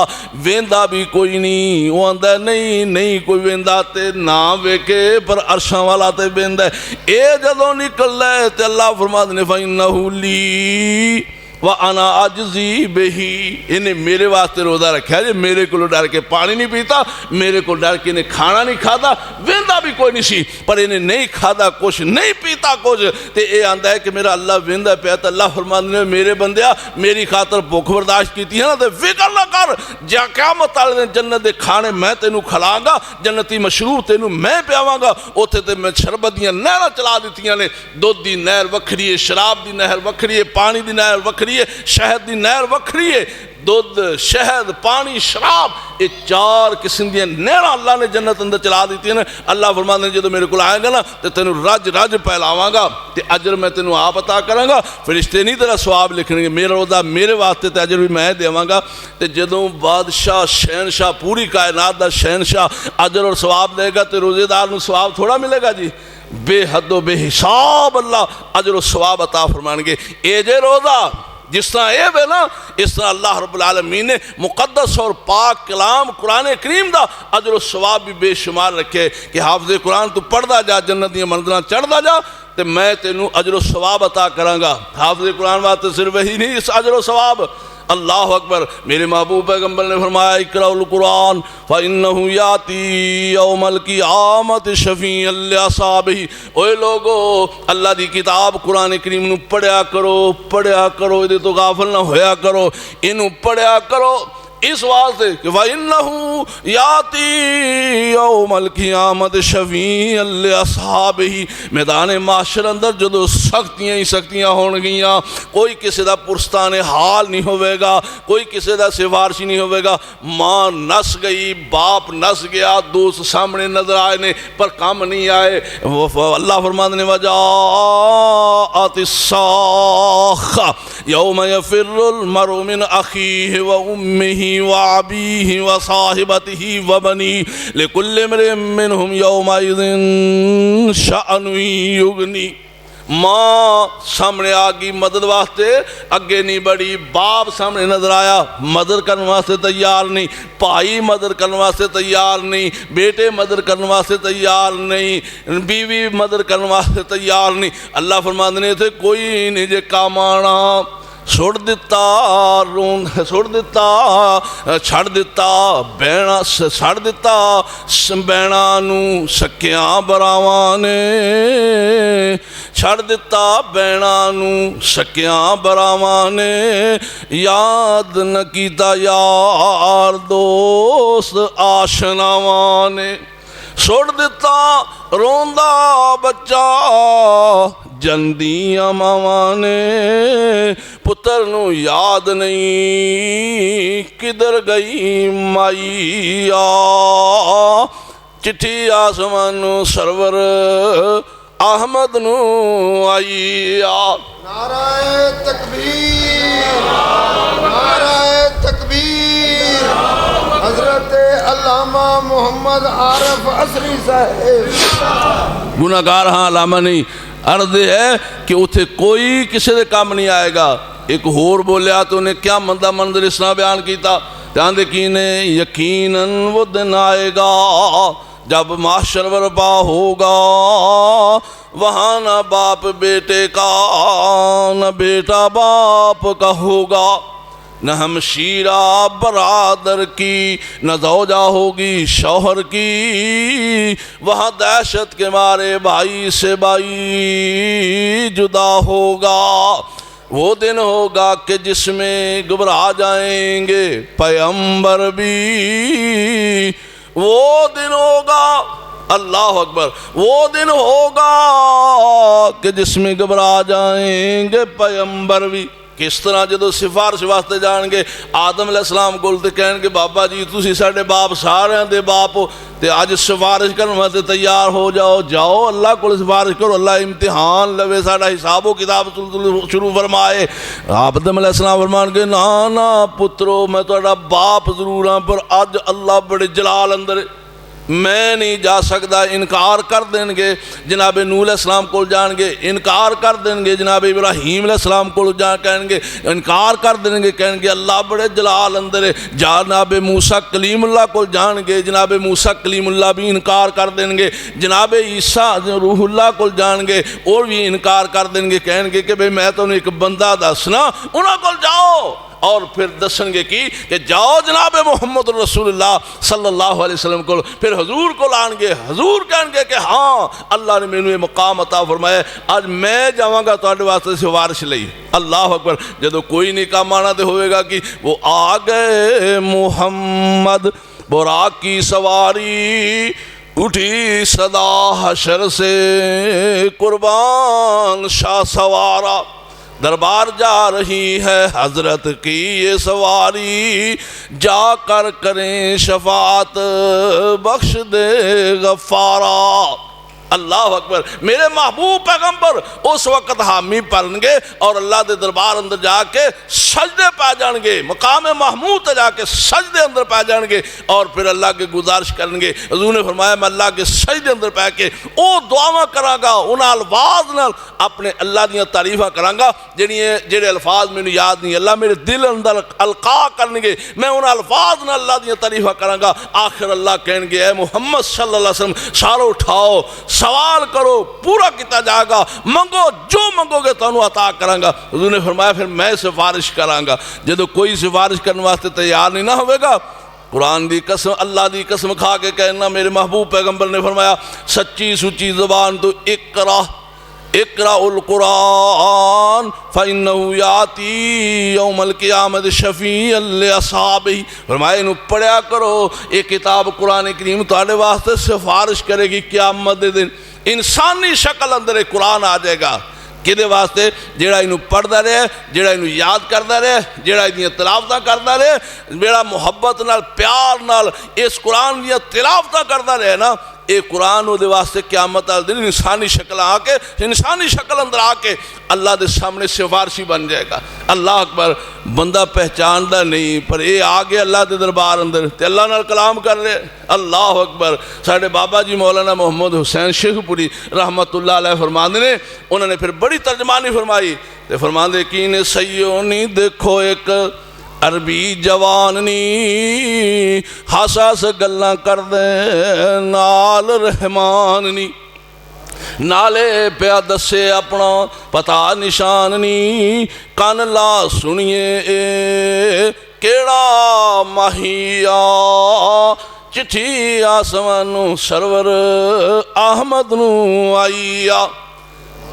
ویندا بھی کوئی نہیں، وہ آندا نہیں کوئی ویندا تے نہ ویکھے پر عرشاں والا تے ویندا ہے، اے جدوں نکل لے تے اللہ فرماندے نے فإنہ لی وَأَنَا أَجْزِي بِهِ، انہیں میرے واسطے روزہ رکھا ہے، میرے کو ڈر کے پانی نہیں پیتا، میرے کو ڈر کے انہیں کھانا نہیں کھاتا، ویندا بھی کوئی نہیں سی پر انہیں نہیں کھاتا کچھ نہیں پیتا کچھ تے اے آندہ ہے کہ میرا اللہ ویندا پیا تو اللہ فرماندے نے میرے بندیا میری خاطر بھوک برداشت کیتی ہے نا تے فکر نہ کر، جا قیامت والے دن جنت دے کھانے میں تینوں کھلاں گا، جنتی مشروب تینوں میں پیاواں گا، اوتھے تے میں شربت دیاں نہراں چلا دتیاں نے، دودھ دی نہر وکھری ہے، شراب دی نہر وکھری ہے، پانی دی نہر وکھری ہے، شہد دی نہر وکھری ہے، دودھ شہد پانی شراب یہ 4 قسم دی نہراں اللہ نے جنت اندر چلا دیتی ہیں۔ اللہ فرماتے ہیں جدوں میرے کو آئے گا نا تو تینوں رج پھیلاواں گا تے اجر میں تینوں آپ عطا کراں گا، فرشتے نہیں تیرا ثواب لکھیں گے، میرا روزہ میرے واسطے تے اجر بھی میں دیواں گا۔ تے جدوں بادشاہ شہنشاہ پوری کائنات دا شہنشاہ اجر اور ثواب دے گا تے روزے دار نوں ثواب تھوڑا ملے گا جی، بے حد و بے حساب اللہ اجر و ثواب عطا فرمائیں گے۔ اے جے روزہ جس طرح اے بے نا اس طرح اللہ رب العالمین نے مقدس اور پاک کلام قرآن کریم دا اجر و ثواب بھی بے شمار رکھے کہ حافظ قرآن تو پڑھدا جا جنت دی منزلاں چڑھدا جا تے میں تینوں اجر و ثواب عطا کراں گا۔ حافظ قرآن واسطے صرف وہی نہیں اس اجر و ثواب، اللہ اکبر، میرے محبوب پیغمبر نے فرمایا اقرأوا القرآن فإنہ یاتی یوم القیامت شفیعا لأصحابہ، اوے لوگو اللہ دی کتاب قرآن کریم نو پڑھیا کرو، یہ تو غافل نہ ہویا کرو، انہوں پڑھیا کرو اس واسطے کہ وَإِنَّهُ یاتی یوم القیامت شفیعا لأصحابہ، میدان معاشر اندر جدو سختیاں ہی سختیاں ہون گیاں، کوئی کسی دا پرستان حال نہیں ہوئے گا، کوئی کسی دا سفارشی نہیں ہوئے گا، ماں نس گئی باپ نس گیا دوست سامنے نظر آئے نے پر کام نہیں آئے، اللہ فرمانے وَجَاءَتِ الصَّاخَّةُ یوم یفر المرء من اخیہ و امہ وعبیہ وصاحبتہ وبنیہ لکل لِكُلِّ امْرِئٍ مِّنْهُمْ يَوْمَئِذٍ شَأْنٌ يُغْنِي۔ ماں سامنے آ گئی مدد واسطے، اگے نہیں بڑھی، باپ سامنے نظر آیا مدد کرنے واسطے تیار نہیں، بھائی مدد کرنے واسطے تیار نہیں، بیٹے مدد کرنے واسطے تیار نہیں، بیوی مدد کرنے واسطے تیار نہیں۔ اللہ فرماندے نے تھے کوئی نہیں جے کام آنا، چھوڑ دیتا چھڑ دیتا بہنا، چھڑ دیتا بہنا نو سکیاں براواں نے، چھڑ دیتا بہنا نو سکیاں براواں نے، یاد نہ کیتا یار دوست آشناواں نے، چھوڑ دیتا روندا بچہ جندیاں ماواں نے، پتر نو یاد نہیں کدھر گئی مائی آ، چٹھی آسمانو سرور احمد نو آئی آ۔ نعرہ تکبیر، نعرہ تکبیر، حضرت علامہ محمد عارف عصری صاحب۔ گناہگار ہاں علامہ نہیں، عرض ہے کہ اتھے کوئی کسی دے کام نہیں آئے گا۔ ایک ہور بولیا تو انہیں کیا مندہ منظر اس طرح بیان کیتا، جان دیکھینے یقیناً وہ دن آئے گا جب محشر برپا ہوگا، وہاں نہ باپ بیٹے کا نہ بیٹا باپ کا ہوگا، نہ ہمشیرہ برادر کی نہ زوجہ ہوگی شوہر کی، وہاں دہشت کے مارے بھائی سے بھائی جدا ہوگا۔ وہ دن ہوگا کہ جس میں گھبرا جائیں گے پیغمبر بھی، وہ دن ہوگا، اللہ اکبر، وہ دن ہوگا کہ جس میں گھبرا جائیں گے پیغمبر بھی۔ کس طرح جدو سفارش واسطے جان گے آدم علیہ السلام کو کہیں گے بابا جی تسی ساڑھے باپ سارے دے باپ ہو تے آج سفارش کرنے واسطے تیار ہو جاؤ، جاؤ اللہ کو سفارش کرو، اللہ امتحان لوے ساڑھا حساب و کتاب شروع فرمائے۔ آدم علیہ السلام فرمان گے نا پترو میں تو باپ ضرور ہاں پر آج اللہ بڑے جلال اندر میں نہیں جا سکتا، انکار کر دیں گے۔ جناب نوح علیہ السلام کو جان گے انکار کر دیں گے، جناب ابراہیم علیہ السلام کو جان کہیں گے انکار کر دیں گے، کہیں گے اللہ بڑے جلال اندر ہے۔ جناب موسیٰ کلیم اللہ کو جان گے، جناب موسیٰ کلیم اللہ بھی انکار کر دیں گے۔ جناب عیسیٰ روح اللہ کو جان گے اور بھی انکار کر دیں گے، کہیں گے کہ بھئی میں تو ایک بندہ دسنا، انہوں کو جاؤ اور پھر دسن گے کہ جاؤ جناب محمد رسول اللہ صلی اللہ علیہ وسلم کو، پھر حضور کو لان گے، حضور کہیں گے کہ ہاں اللہ نے میں مقام عطا فرمایا، آج میں جاؤں گا تو واسطے سفارش لئی۔ اللہ اکبر، جدو کوئی نہیں کام آنا تو ہوئے گا کہ وہ آ گئے محمد براق کی سواری، اٹھی صدا حشر سے قربان شاہ سوارا، دربار جا رہی ہے حضرت کی یہ سواری، جا کر کریں شفاعت بخش دے غفارا۔ اللہ اکبر، میرے محبوب پیغمبر اس وقت حامی پڑھن گے اور اللہ دے دربار اندر جا کے سجدے پا جان گے، مقام محمود تے جا کے سجدے اندر پا جان گے اور پھر اللہ کے گزارش کرن گے۔ حضور نے فرمایا میں اللہ کے سجدے اندر پا کے او دعاواں کراں گا، انہاں الفاظ نال اپنے اللہ دیاں تعریفاں کراں گا جڑے الفاظ مینوں یاد نہیں، اللہ میرے دل اندر القاء کرن گے، میں انہاں الفاظ نال اللہ دیاں تعریفاں کراں گا۔ آخر اللہ کہن گے اے محمد صلی اللہ علیہ وسلم سارو اٹھاؤ، سوال کرو، پورا کیتا جائے گا، منگو جو منگو گے تو انہوں عطا کروں گا۔ حضور نے فرمایا پھر میں سفارش کراں گا۔ جدو کوئی سفارش کرنے واسطے تیار نہیں نہ ہوئے گا، قرآن دی قسم، اللہ دی قسم کھا کے کہنا، میرے محبوب پیغمبر نے فرمایا سچی سچی زبان تو اقرا القرآن فَإِنَّهُ يَأْتِي يَوْمَ الْقِيَامَةِ شَفِيعًا لِأَصْحَابِهِ۔ فرمایا انہوں پڑھیا کرو، یہ کتاب قرآن کریم تہاڈے واسطے سفارش کرے گی قیامت دے دن۔ انسانی شکل اندر قرآن آ جائے گا، کدے واسطے؟ جیڑا انہوں پڑھدا رہے، جیڑا انہوں یاد کردا رہے، جیڑا انہوں تلاوتاں کردا رہے، جیڑا محبت نال پیار نال اس قرآن دیا تلاوتاں کردا رہے نا، یہ قرآن وہ واسطے قیامت والے دن انسانی شکل آ کے انسانی شکل اندر آ کے اللہ دے سامنے سفارشی بن جائے گا. اللہ اکبر. بندہ پہچاندا نہیں پر یہ آ گیا اللہ دے دربار اندر تے اللہ نال کلام کر رہے. اللہ اکبر. ساڈے بابا جی مولانا محمد حسین شیخ پوری رحمت اللہ علیہ فرماندے نے, انہوں نے پھر بڑی ترجمانی فرمائی تے فرماندے کی نے سیو نہیں دیکھو ایک عربی جوان نی ہاس گلاں کر دے نال رحمان نی نالے پیا دسے اپنا پتا نشان نی کان لا سنیے اے کیڑا ماہیا چٹھی آسمانوں سرور احمد نو آئیا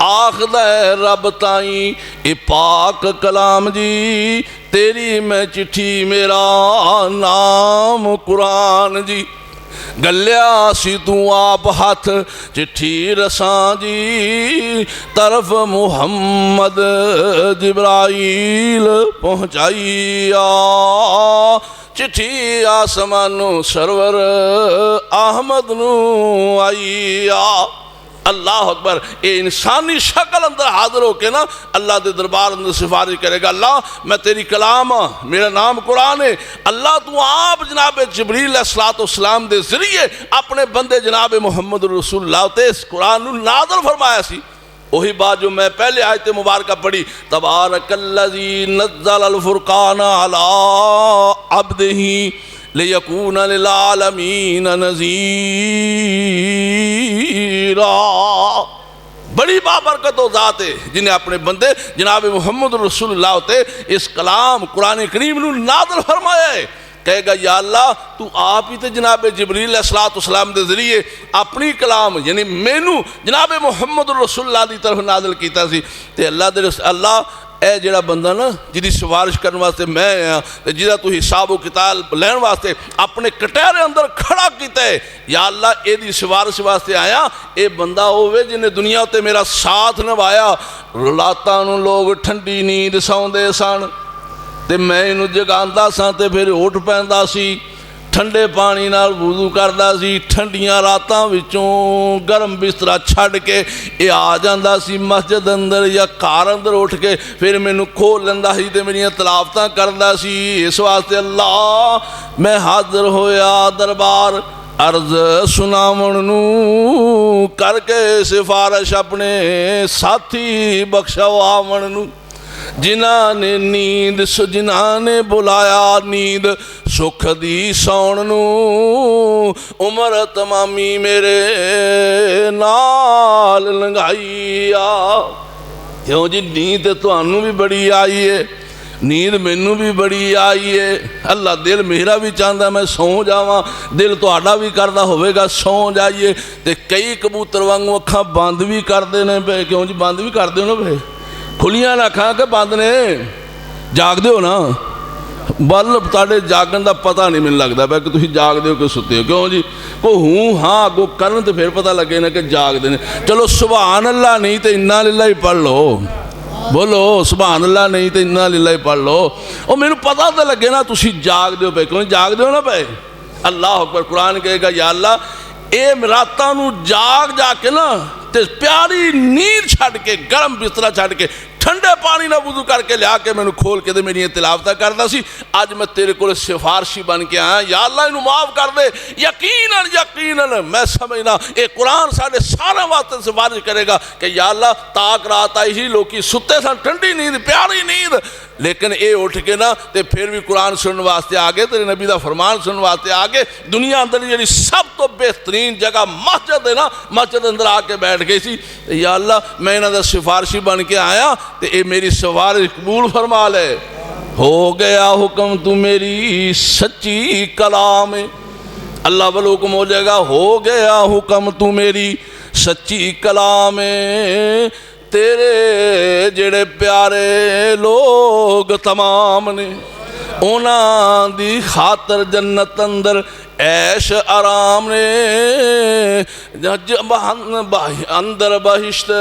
آخد رب تائیں اے پاک کلام جی تیری میں چٹھی میرا نام قرآن جی گلیا سی تو آپ ہاتھ چٹھی رساں جی طرف محمد جبرائیل پہنچائیا چٹھی آسمانوں سرور احمد نو آئیا. اللہ اکبر. اے انسانی شکل اندر حاضر ہو کے نا اللہ دے دربار اندر سفارش کرے گا. اللہ میں تیری کلام ہاں, میرا نام قرآن ہے. اللہ تو آپ جناب جبریل علیہ السلام دے ذریعے اپنے بندے جناب محمد رسول اللہ تے اس قرآن نازل فرمایا سی. وہی بات جو میں پہلے آیت مبارکہ پڑھی, تبارک الذی نزل الفرقان علی عبدہ لیکون للعالمین نذیرا. بڑی بابرکت و ذات ہے جنہیں اپنے بندے جناب محمد رسول اللہ تے اس کلام قرآن کریم نو نازل فرمایا ہے. کہے گا یا اللہ تو آپ ہی تے جناب جبریل علیہ السلام دے ذریعے اپنی کلام یعنی مینو جناب محمد رسول اللہ دی طرف نازل کیتا سی. تے اللہ اے جڑا بندہ نا جدی سفارش کرنے واسطے میں ہاں تے جدا تو حساب و کتاب لین واسطے اپنے کٹہرے اندر کھڑا کیتا ہے, یا اللہ اے دی سفارش واسطے آیا اے بندہ ہوئے جنہیں دنیا تے میرا ساتھ نبھایا. راتاں نو لوگ ٹھنڈی نیند سوندے سن تے میں انہوں جگاندا ساں تے پھر اٹھ پیندا سی, ٹھنڈے پانی نال وضو کردا سی, ٹھنڈیاں راتاں وچوں گرم بسترا چھڈ کے اے آ جاندا سی مسجد اندر یا کار اندر اٹھ کے پھر مینوں کھول لیندا سی تے میریاں تلاوتاں کردا سی. اس واسطے اللہ میں حاضر ہویا دربار عرض سناون نو کر کے سفارش اپنے ساتھی بخشواون نو. جنہاں نے نیند جنہاں نے بلایا نیند سکھ دی سون نو عمر تمامی میرے نال لنگائیا. کیوں جی نیند تانوں بھی بڑی آئی ہے, نیند مینوں بھی بڑی آئی ہے. اللہ دل میرا بھی چاہتا میں سو جاواں, دل تہاڈا بھی کردا ہوے گا سو جائیے. تے کئی کبوتر وانگوں اکھاں بند بھی کردے نے پے. کیوں جی بند بھی کردے ہو نا پے, کھلیاں نہ کھا کے بند نے جاگ دے ہو نا. بلب تاڑے جاگن دا پتہ نہیں من لگتا پہ کہ تھی جاگ دے ہو کہ ستے ہو. کیوں جی کو ہوں ہاں کو کرن تو پھر پتہ لگے نا کہ جاگ دے. چلو سبحان اللہ نہیں تو انا للہ ہی پڑھ لو, بولو سبحان اللہ نہیں تو انا للہ ہی پڑھ لو. اور میرے پتہ تو لگے نا تھی جاگ دے ہو پہ. کیوں جاگ دے ہو نا پہ. اللہ اکبر. قرآن کہے گا یا اللہ اے راتاں نو جاگ جا کے نا تے پیاری نیند چھڑ کے گرم بسترا چھڑ کے ٹھنڈے پانی نہ وضو کر کے لیا کے میں نے کھول کے دے میری تلاوتہ کردا سی. آج میں تیرے کو سفارشی بن کے آیا, یا اللہ انہوں معاف کر دے. یقیناً یقیناً میں سمجھنا اے قرآن سارے سارے واسطے سفارش کرے گا کہ یا اللہ تاک رات آئی ہی لوکی ستے سن ٹھنڈی نیند پیاری نیند, لیکن اے اٹھ کے نا تے پھر بھی قرآن سنن واسطے آگے تیرے نبی دا فرمان سنن واسطے آگے. دنیا اندر جڑی سب تو بہترین جگہ مسجد ہے نا, مسجد اندر آ کے بیٹھ گئی سی. یا اللہ میں انہاں دا سفارشی بن کے آیا تے اے میری سفارش قبول فرما لے. ہو گیا حکم تو میری سچی کلام. اللہ والا حکم ہو جائے گا, ہو گیا حکم تو میری سچی کلام. تیرے جڑے پیارے لوگ تمام نے اونا دی خاطر جنت اندر عیش آرام نے, اندر بہشت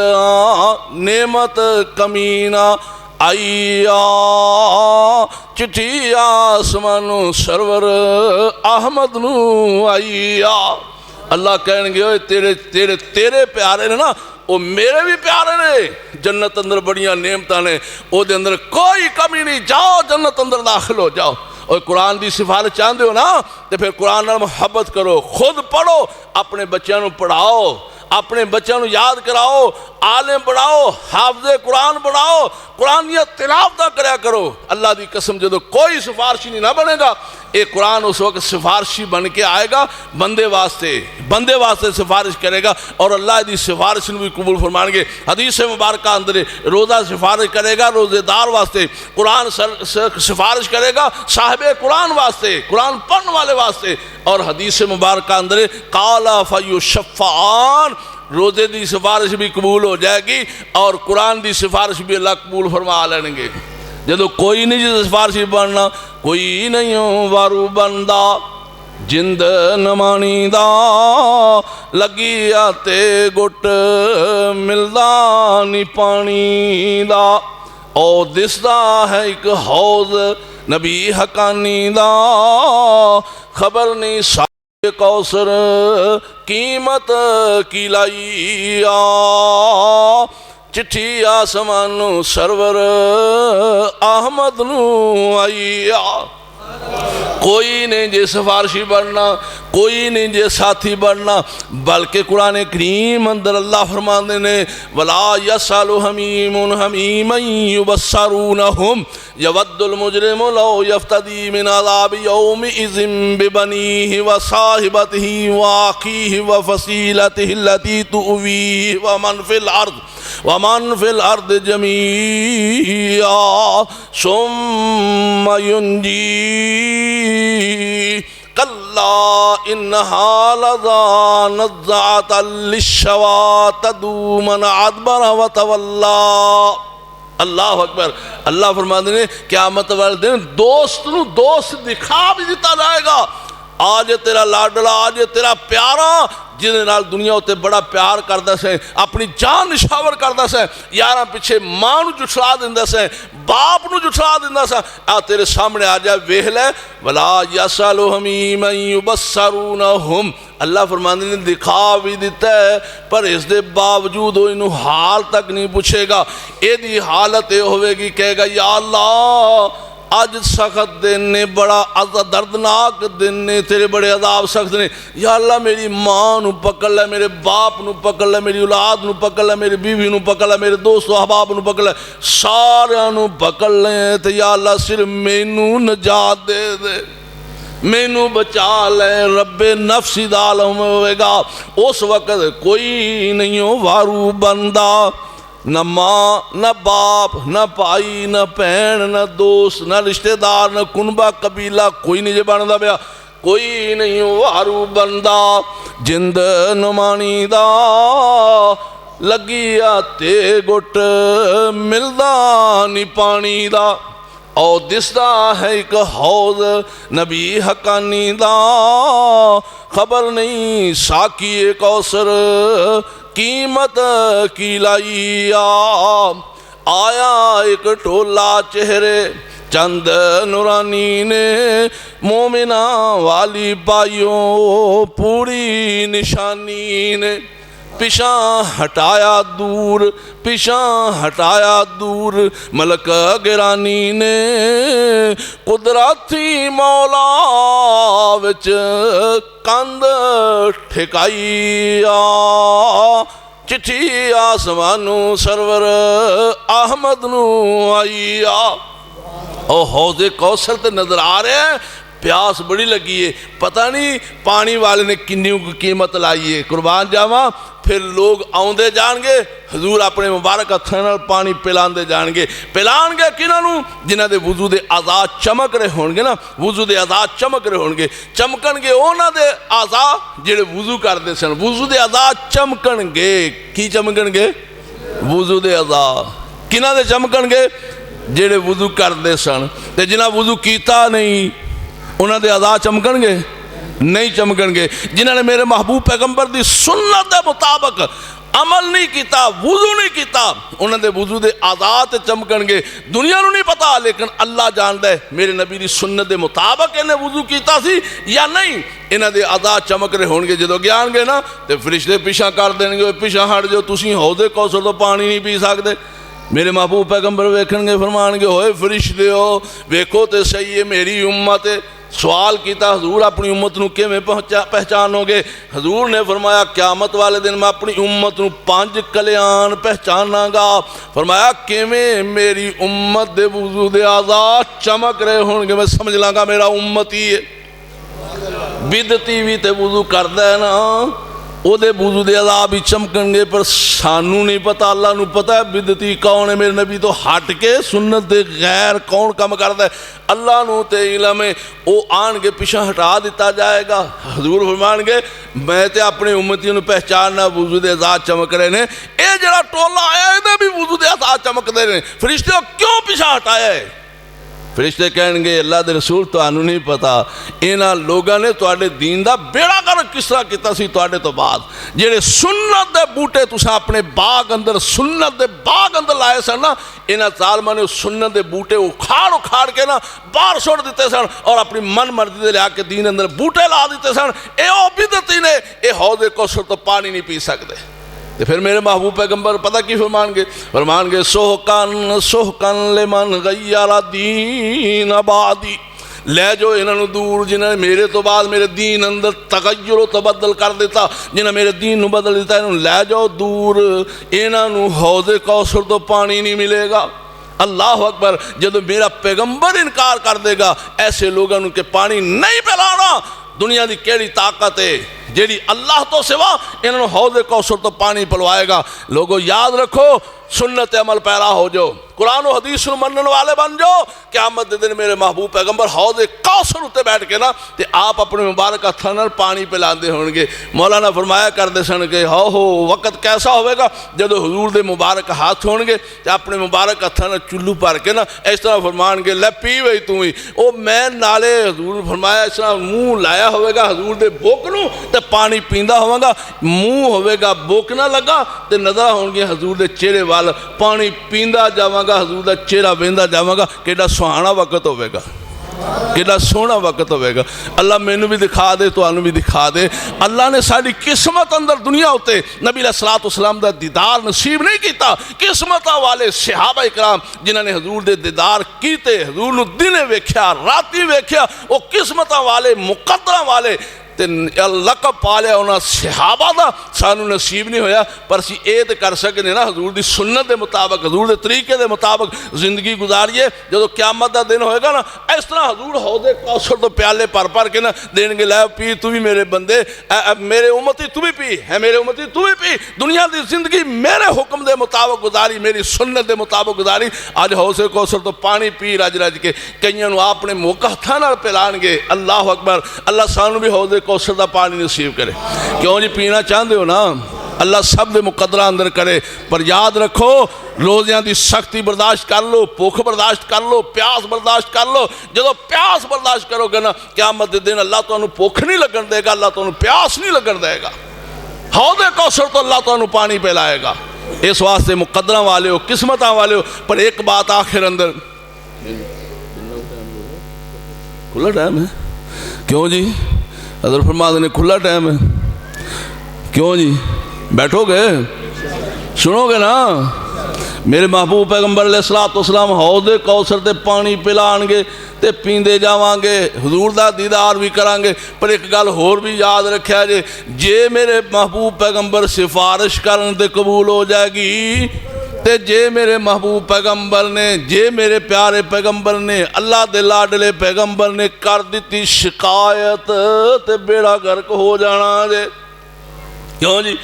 نعمت کمینہ آئیا. چٹھی آسمان سرور احمد نو آئیا. اللہ کہیں گے تیرے تیرے تیرے پیارے نے نا وہ میرے بھی پیارے نے. جنت اندر بڑیاں نعمتاں نے او دے اندر کوئی کمی نہیں. جاؤ جنت اندر داخل ہو جاؤ. اور قرآن دی سفارش چاہتے ہو نا تو پھر قرآن نال محبت کرو, خود پڑھو, اپنے بچیاں نو پڑھاؤ, اپنے بچوں نو یاد کراؤ, عالم بڑھاؤ, حافظ قرآن بڑھاؤ, قرآن یا تلاوت کریا کرو. اللہ دی قسم جدو کوئی سفارشی نہیں بنے گا یہ قرآن اس وقت سفارشی بن کے آئے گا بندے واسطے سفارش کرے گا اور اللہ دی سفارش بھی قبول فرمائیں گے. حدیث مبارکہ اندر روزہ سفارش کرے گا روزے دار واسطے, قرآن سفارش کرے گا صاحب قرآن واسطے, قرآن پڑھنے والے واسطے. اور حدیث مبارکہ اندر قال فیشفعان, روزے دی سفارش بھی قبول ہو جائے گی اور قرآن دی سفارش بھی اللہ قبول فرما لیں گے. جدو کوئی نہیں جس سفارشی بننا, کوئی نہیں وارو بندہ جند نمانی دا, لگی آتے گٹ ملدا نی پانی دا. او دسدا ہے ایک حوض نبی حقانی دا, خبر نہیں سارے کوثر قیمت کی لائی آ. چٹھی آسمانو سرور احمد نو آئی آ. کوئی نہیں جے سفارشی بننا, کوئی نہیں جے ساتھی بننا, بلکہ قرآن کریم اندر اللہ فرماندے نے وَلَا يَسْأَلُ حَمِيمٌ حَمِيمًا يُبَصَّرُونَهُمْ يَوَدُّ الْمُجْرِمُ لَوْ يَفْتَدِي مِنْ عَذَابِ يَوْمِئِذٍ بِبَنِيهِ وَصَاحِبَتِهِ وَأَخِيهِ وَفَصِيلَتِهِ الَّتِي تُؤْوِيهِ وَمَنْ فِي الْأَرْضِ جَمِيعًا ثُمَّ يُنْجِيهِ کلا انہا لذا نزعت للشوا تدعو من ادبر وتولا. اللہ اکبر. اللہ فرماتے ہیں قیامت والے دن دوست نو دوست دکھا بھی دیتا جائے گا. آج تیرا لاڈلا, آج تیرا پیارا جنہیں نال دنیا ہوتے بڑا پیار کردہ سے, اپنی جان نشاور کردہ سے, یاراں پیچھے ماں نو جٹھلا دیندہ سے, باپ نو جٹھلا دیندہ سے, تیرے سامنے آ جائے ویہ لے وَلَا يَسْأَلُ حَمِيمًا يُبَصَّرُونَهُمْ. اللہ فرماندے نے دکھا بھی دیتا ہے پر اس دے باوجود وہ انہوں حال تک نہیں پوچھے گا. اے دی حالت ہوئے گی, کہے گا یا اللہ آج سخت دن نے, بڑا دردناک دن نے, تیرے بڑے عذاب سخت نے. یا اللہ میری ماں نو پکڑ لے, میرے باپ نو پکڑ لے, میری اولاد نو پکڑ لے, میری بیوی نو پکڑ لے, میرے دوست و احباب نو پکڑ لے, سارے نو پکڑ لیں. تو یا اللہ صرف مینو نجات دے دے, مینو بچا لے. رب نفسی دا عالم ہوئے گا اس وقت کوئی نہیں ہو وارو بندہ, نہ ماں نہ باپ نہ بھائی نہ بہن نہ دوست نہ رشتہ دار نہ کنبہ قبیلہ, کوئی نہیں جے بندا پیا, کوئی نہیں وارو بندہ جند نمانی دا, لگی آتے گٹ ملدا نی پانی دا. او دسدا ہے ایک حوض نبی حقانی دا, خبر نہیں ساکی کوثر قیمت کی لائی آ. آیا ایک ٹولا چہرے چند نورانی نے, مومنہ والی پائیوں پوری نشانی نے. پیشاں ہٹایا دور, پیشاں ہٹایا دور, ملک گرانی نے قدرتی مولا وچ کند ٹھکائی آ. چٹھی آسمانو سرور احمد نو آئی آ. او حوض کوثر تے نظر آ رہے ہیں, پیاس بڑی لگی ہے, پتہ نہیں پانی والے نے کنیوں کی قیمت لائی ہے. قربان جاواں پھر لوگ آؤندے جان گے, حضور اپنے مبارک ہتھاں نال پانی پلاندے جان گے. پلان گے کنہاں نوں؟ جنہاں دے وضو دے اعضاء چمک رہے ہون گے نا, وضو دے اعضاء چمک رہے ہون گے. چمکن گے انہاں دے اعضاء جڑے وضو کردے سن, وضو دے اعضاء چمکن گے. کی چمکن گے؟ وضو دے اعضاء. کنہاں دے چمکن گے؟ جڑے وضو کردے سن. تے جنہاں وضو کیتا نہیں انہاں دے اعضاء چمکن گے؟ نہیں چمکن گے. جنہاں نے میرے محبوب پیغمبر دی سنت دے مطابق عمل نہیں کیتا، وضو نہیں کیتا، انہوں نے وضو دے آزاد چمکن گے، دنیا نو نہیں پتا لیکن اللہ جاندا ہے میرے نبی دی سنت دے مطابق انہیں وضو کیتا سی یا نہیں، انہوں دے آزاد چمک رہے ہون گے، جدو گیان گے نا تے فرشتے پیچھا کر دیں گے، پیچھا ہٹ جو تسی حوض کوثر تو پانی نہیں پی سکتے۔ میرے محبوب پیغمبر ویکھن گے، فرمان گے ہوئے فرشتے ہو ویکھو تے صحیح ہے میری امت ہے۔ سوال کیتا حضور اپنی امت نو کیویں پہچانو گے؟ حضور نے فرمایا قیامت والے دن میں اپنی امت نو 5 کلیان پہچانا گا۔ فرمایا کیویں؟ میری امت دے وضو دے آزاد چمک رہے ہون گے، میں سمجھ لاں گا میرا امتی ہے۔ بدعتی بھی تے وضو کردا ہے نا، او دے وضو دے آزاد بھی چمکن گے، پر سانو نہیں پتا، اللہ نو پتا ہے بدعتی کون ہے۔ میرے نبی تو ہٹ کے سنت دے غیر کون کم کردا ہے، اللہ نو تے علم ہے، او آن کے پیچھے ہٹا دیتا جائے گا۔ حضور فرمان گے میں تے اپنے امتیوں نو پہچاننا وضو دے آزاد چمک رہے نے، اے جڑا ٹولا آیا ہے بھی وضو دے آزاد چمک دے رہے، فرشتے کیوں پیچھے ہٹایا ہے؟ فرشتے کہیں گے اللہ دے رسول تو آنو نہیں پتا، اینا لوگاں نے توڑے دین دا بیڑا گرک کس طرح کیتا سی توڑے تو بعد، جیڑے سنت دے بوٹے تسا اپنے باغ اندر سنت دے باغ اندر لائے سن نا، اینا ظالمہ نے سنت دے بوٹے اکھاڑ کے نا باہر چھوڑ دیتے سن اور اپنی من مرضی دے لیا کے دین اندر بوٹے لا دیتے سن، اے او بدعتی نے اے حوض کوثر تو پانی نہیں پی سکتے۔ پھر میرے محبوب پیغمبر پتہ کی فرمان گے سحقن لمن غیر دین بعدی، لے جو انہوں نے دور جنہوں نے میرے تو بعد میرے دین اندر تغیر و تبدل کر دیتا، جنہوں میرے دین نو بدل دیتا، انہوں لے جاؤ دور، انہوں نے حوض کوثر تو پانی نہیں ملے گا۔ اللہ اکبر، جب میرا پیغمبر انکار کر دے گا ایسے لوگوں کے پانی نہیں پلانا، دنیا دی کیڑی طاقت ہے جیڑی اللہ تو سوا انہوں نے حوض کوثر تو پانی پلوائے گا۔ لوگوں یاد رکھو، سنت عمل پیرا ہو جو، قرآن و حدیث منن والے بن جو، قیامت دے دن میرے محبوب پیغمبر حوض کوثر اتے بیٹھ کے نا تے آپ اپنے مبارک ہتھاں نال پانی پلاندے ہون گے۔ مولانا فرمایا کردے سن کہ ہو وقت کیسا ہوئے گا جدو حضور دے مبارک ہاتھ ہون گے تے اپنے مبارک ہتھاں نال چلو بھر کے نا اس طرح فرمان گے لے پی وئی تو ہی، او میں نالے حضور فرمایا اس طرح منہ لایا ہوئے گا حضور دے بوک نو تے پانی پیندا ہوئے گا، منہ ہوئے گا بوک نہ لگا تے نظر ہون گے حضور دے چہرے وال پانی پیندا جاواں گا، حضور دا چہرہ ویندا جاواں گا، کیڑا سہانا وقت ہوئے گا، کیڑا سونا وقت ہوئے گا۔ اللہ مینوں بھی دکھا دے تو انہوں بھی دکھا دے، اللہ نے ساری قسمت اندر دنیا ہوتے نبی علیہ السلام دا دیدار نصیب نہیں کیتا، قسمت والے صحابہ اکرام جنہوں نے حضور دے دیدار کیتے، حضور نو دنے ویکھیا راتی ویکھیا، وہ قسمت والے مقدرہ والے تے لقب پالے انہاں صحابہ دا سانو نصیب نہیں ہویا، پر سی اید کر سکنے نا حضور دی سنت دے مطابق حضور دے طریقے دے مطابق زندگی گزاریے، جدو قیامت دا دن ہوئے گا نا اس طرح حضور حوض کوثر تو پیالے پر کے نا دین گے لے پی تو بھی میرے بندے، میرے امتی تو بھی پی ہے، میرے امتی تو بھی پی، دنیا دی زندگی میرے حکم دے مطابق گزاری، میری سنت دے مطابق گزاری، آج حوض کوثر تو پانی پی رج کے کئیاں نو اپنے موقع تھانا پلان گے۔ اللہ اکبر، اللہ سانو بھی حوض کوثر دا پانی نصیب کرے۔ کیوں جی پینا چاہتے ہو نا، اللہ سب دے مقدرہ اندر کرے، پر یاد رکھو روزیاں دی سختی برداشت کر لو، بھوک برداشت کر لو، پیاس برداشت کر لو، جدو پیاس برداشت کرو گے نا قیامت دے دن اللہ تو انہوں بھوک نہیں لگن دے گا، اللہ تو انہوں پیاس نہیں لگن دے گا، حوض کوثر تو اللہ تو انہوں پانی پلائے گا۔ اس واسطے مقدرہ والے ہو، قسمتاں والے ہو، پر ایک بات آخر اندر کھلا ٹائم ہے کیوں جی؟ حضرت فرماتے نے کھلا ٹائم ہے کیوں جی؟ بیٹھو گے سنو گے نا؟ میرے محبوب پیغمبر علیہ السلام حوض کوثر تے پانی پلان گے تے پیندے جاواں گے، حضور دا دیدار بھی کران گے، پر ایک گل ہور بھی یاد رکھیا جے میرے محبوب پیغمبر سفارش کرن تے قبول ہو جائے گی تے جے میرے محبوب پیغمبر نے، جے میرے پیارے پیغمبر نے، اللہ دے لاڈلے پیغمبر نے کر دیتی شکایت تے بیڑا گرک ہو جانا جے۔ کیوں جی؟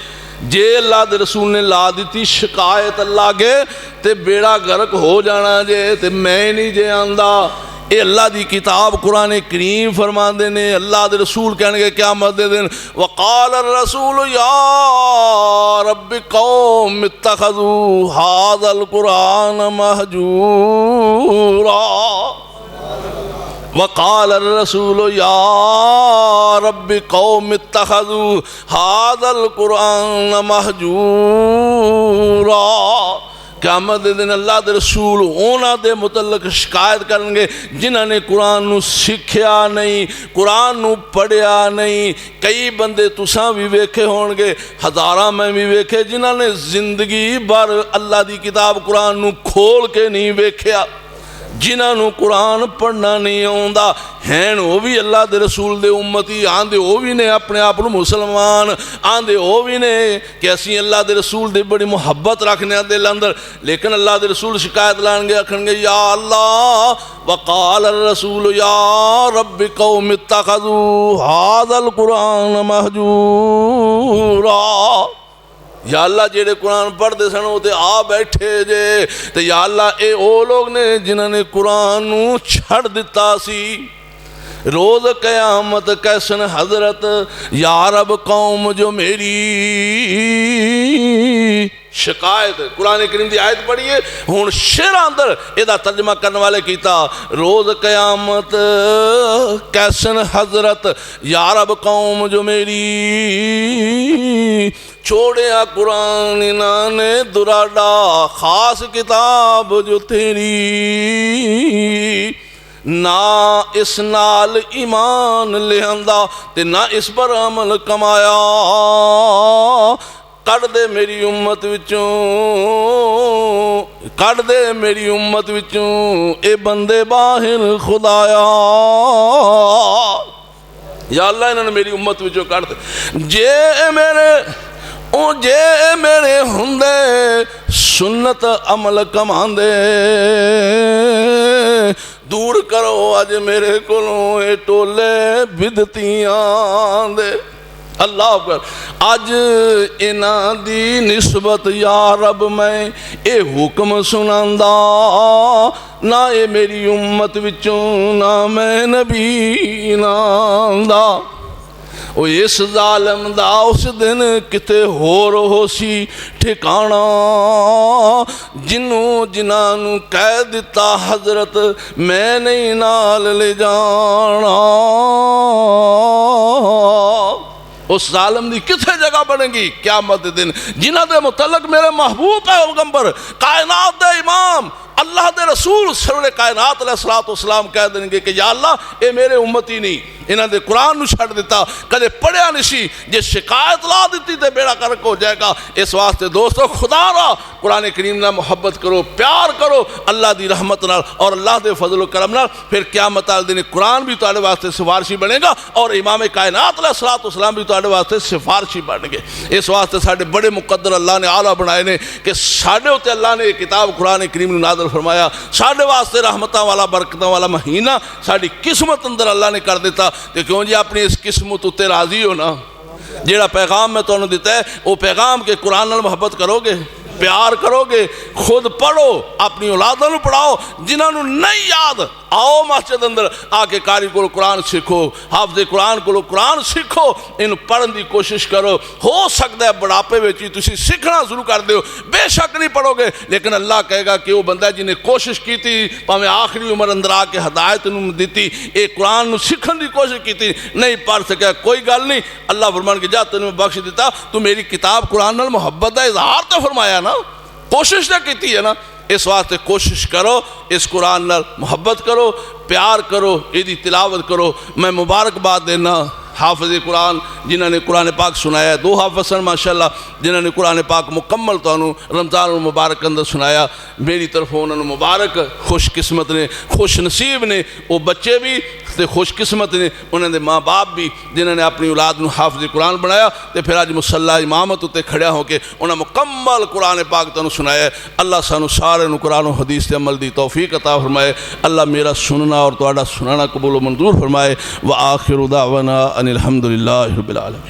جے اللہ دے رسول نے لا دیتی شکایت اللہ کے تے بیڑا گرک ہو جانا جے، تے میں نہیں جے آندہ، اے اللہ دی کتاب قرآن کریم فرمان دے نے، اللہ دے رسول کہنے گے قیامت دے دن وقال الرسول یا رب قوم اتخذوا هذا القرآن مہجورا، وقال الرسول یا رب قوم اتخذوا هذا القرآن مہجورا. قیامت دے دن اللہ دے رسول اونا دے متعلق شکایت کریں گے جنہاں نے قرآن نو سکھیا نہیں، قرآن نو پڑھیا نہیں. کئی بندے تساں بھی ویکھے ہون گے، ہزاراں میں بھی ویکھے جنہاں نے زندگی بھر اللہ دی کتاب قرآن نو کھول کے نہیں ویکھیا، جنہاں نو قرآن پڑھنا نہیں آندا ہیں. وہ بھی اللہ دے رسول دے امتی آندے وہ بھی نے اپنے آپ مسلمان آندے وہ بھی نے کہ اسی اللہ دے رسول دے بڑی محبت رکھنے دل اندر، لیکن اللہ دے رسول شکایت لان گے آکھن گے یا اللہ وقال الرسول یا رب قوم اتخذوا هذا القرآن مہجورا. یا اللہ جیڑے قرآن پڑھ دے سن وہ تے آ بیٹھے جے تے یا اللہ اے او لوگ نے جنہوں نے قرآن نو چھڑ دیتا سی. روز قیامت کیسن حضرت یا رب قوم جو میری شکایت. قرآن کریم دی آیت پڑھیے ہون شعر اندر ایدہ ترجمہ کرنے والے کیتا روز قیامت کیسن حضرت یا رب قوم جو میری چھوڑیا قرآن نے دراڈا خاص کتاب جو تیری. نہ اس نال ایمان لہندا تے نہ اس پر عمل کمایا. کڑ دے میری امت وچوں، کڑ دے میری امت وچوں اے بندے باہر خدایا. یا اللہ انہوں نے میری امت وچوں کڑ دے جے میرے ہندے سنت عمل کماندے. دور کرو اج میرے کولوں اے ٹولے بدتیاں دے. اللہ اکبر. اج انہاں دی نسبت یا رب میں اے حکم سناندا نہ اے میری امت وچوں نہ میں نبی ناندا. او اس ظالم دا اس دن کتے ہور ہو سی ٹھکانا جنوں جنانوں کہہ دیتا حضرت میں نہیں نال لے جانا. اس ظالم دی کتھے جگہ بنے گی قیامت دن جنہ دے متعلق میرے محبوب پیغمبر کائنات دے امام اللہ دے رسول سرور کائنات علیہ السلام کہہ دیں گے کہ یا اللہ اے میرے امتی نہیں انہاں دے قرآن نو چھڑ دیتا کدے پڑھیا نشی جے شکایت لا دیتی تے بیڑا کرک ہو جائے گا. اس واسطے دوستو خدا را قرآن کریم نہ محبت کرو، پیار کرو اللہ دی رحمت نال اور اللہ دے فضل و کرم نال. پھر قیامت والے دن قرآن بھی تواڈے واسطے سفارشی بنے گا اور امام کائنات علیہ السلام بھی تواڈے واسطے سفارشی بن گے. اس واسطے ساڈے بڑے مقدر اللہ نے اعلیٰ بنائے نے کہ ساڈے اوتے اللہ نے کتاب قرآن کریم نو نازل فرمایا. ساڈے واسطے رحمتاں والا برکتاں والا مہینہ ساڈی قسمت اندر اللہ نے کر دیتا. کہ کیوں جی اپنی اس قسمت اتے راضی ہو نا جیڑا پیغام میں تانوں دیتا ہے وہ پیغام کے قرآن نال محبت کرو گے، پیار کرو گے، خود پڑھو، اپنی اولادوں نو پڑھاؤ. جنہاں نو نہیں یاد آؤ مسجد اندر آ کے قاری کو قرآن سیکھو، حافظ قرآن کو قرآن سیکھو، ان پڑھن دی کوشش کرو. ہو سکتا ہے بڑھاپے وچ تسی سیکھنا شروع کر دیو، بے شک نہیں پڑھو گے لیکن اللہ کہے گا کہ وہ بندہ جنہیں کوشش کی تھی پاویں آخری عمر اندر آ کے ہدایت نو دیتی اے قرآن نو سیکھن دی کوشش کی تھی نہیں پڑھ سکیا کوئی گل نہیں. اللہ فرمان کہ جا تینوں بخش دیتا تو میری کتاب قرآن نال محبت دا اظہار تو فرمایا نا، کوشش نہ کیتی ہے نا. اس واسطے کوشش کرو اس قرآن نال محبت کرو، پیار کرو، ایدی تلاوت کرو. میں مبارکباد دینا حافظ قرآن جنہوں نے قرآن پاک سنایا، 2 حافظ سن ماشاءاللہ جنہوں نے قرآن پاک مکمل تو رمضان المبارک اندر سنایا. میری طرف انہوں مبارک، خوش قسمت نے، خوش نصیب نے وہ بچے بھی تے خوش قسمت نے انہوں نے ماں باپ بھی جنہوں نے اپنی اولاد نو حافظ قرآن بنایا تے پھر آج مصلی امامت تے کھڑیا ہو کے انہوں مکمل قرآن پاک تنوں سنایا. اللہ سانو سارے نو قرآن و حدیث تے عمل دی توفیق عطا فرمائے. اللہ میرا سننا اور تہاڈا سنانا قبول و منظور فرمائے. وآخر دعوانا ان الحمدللہ رب العالمین.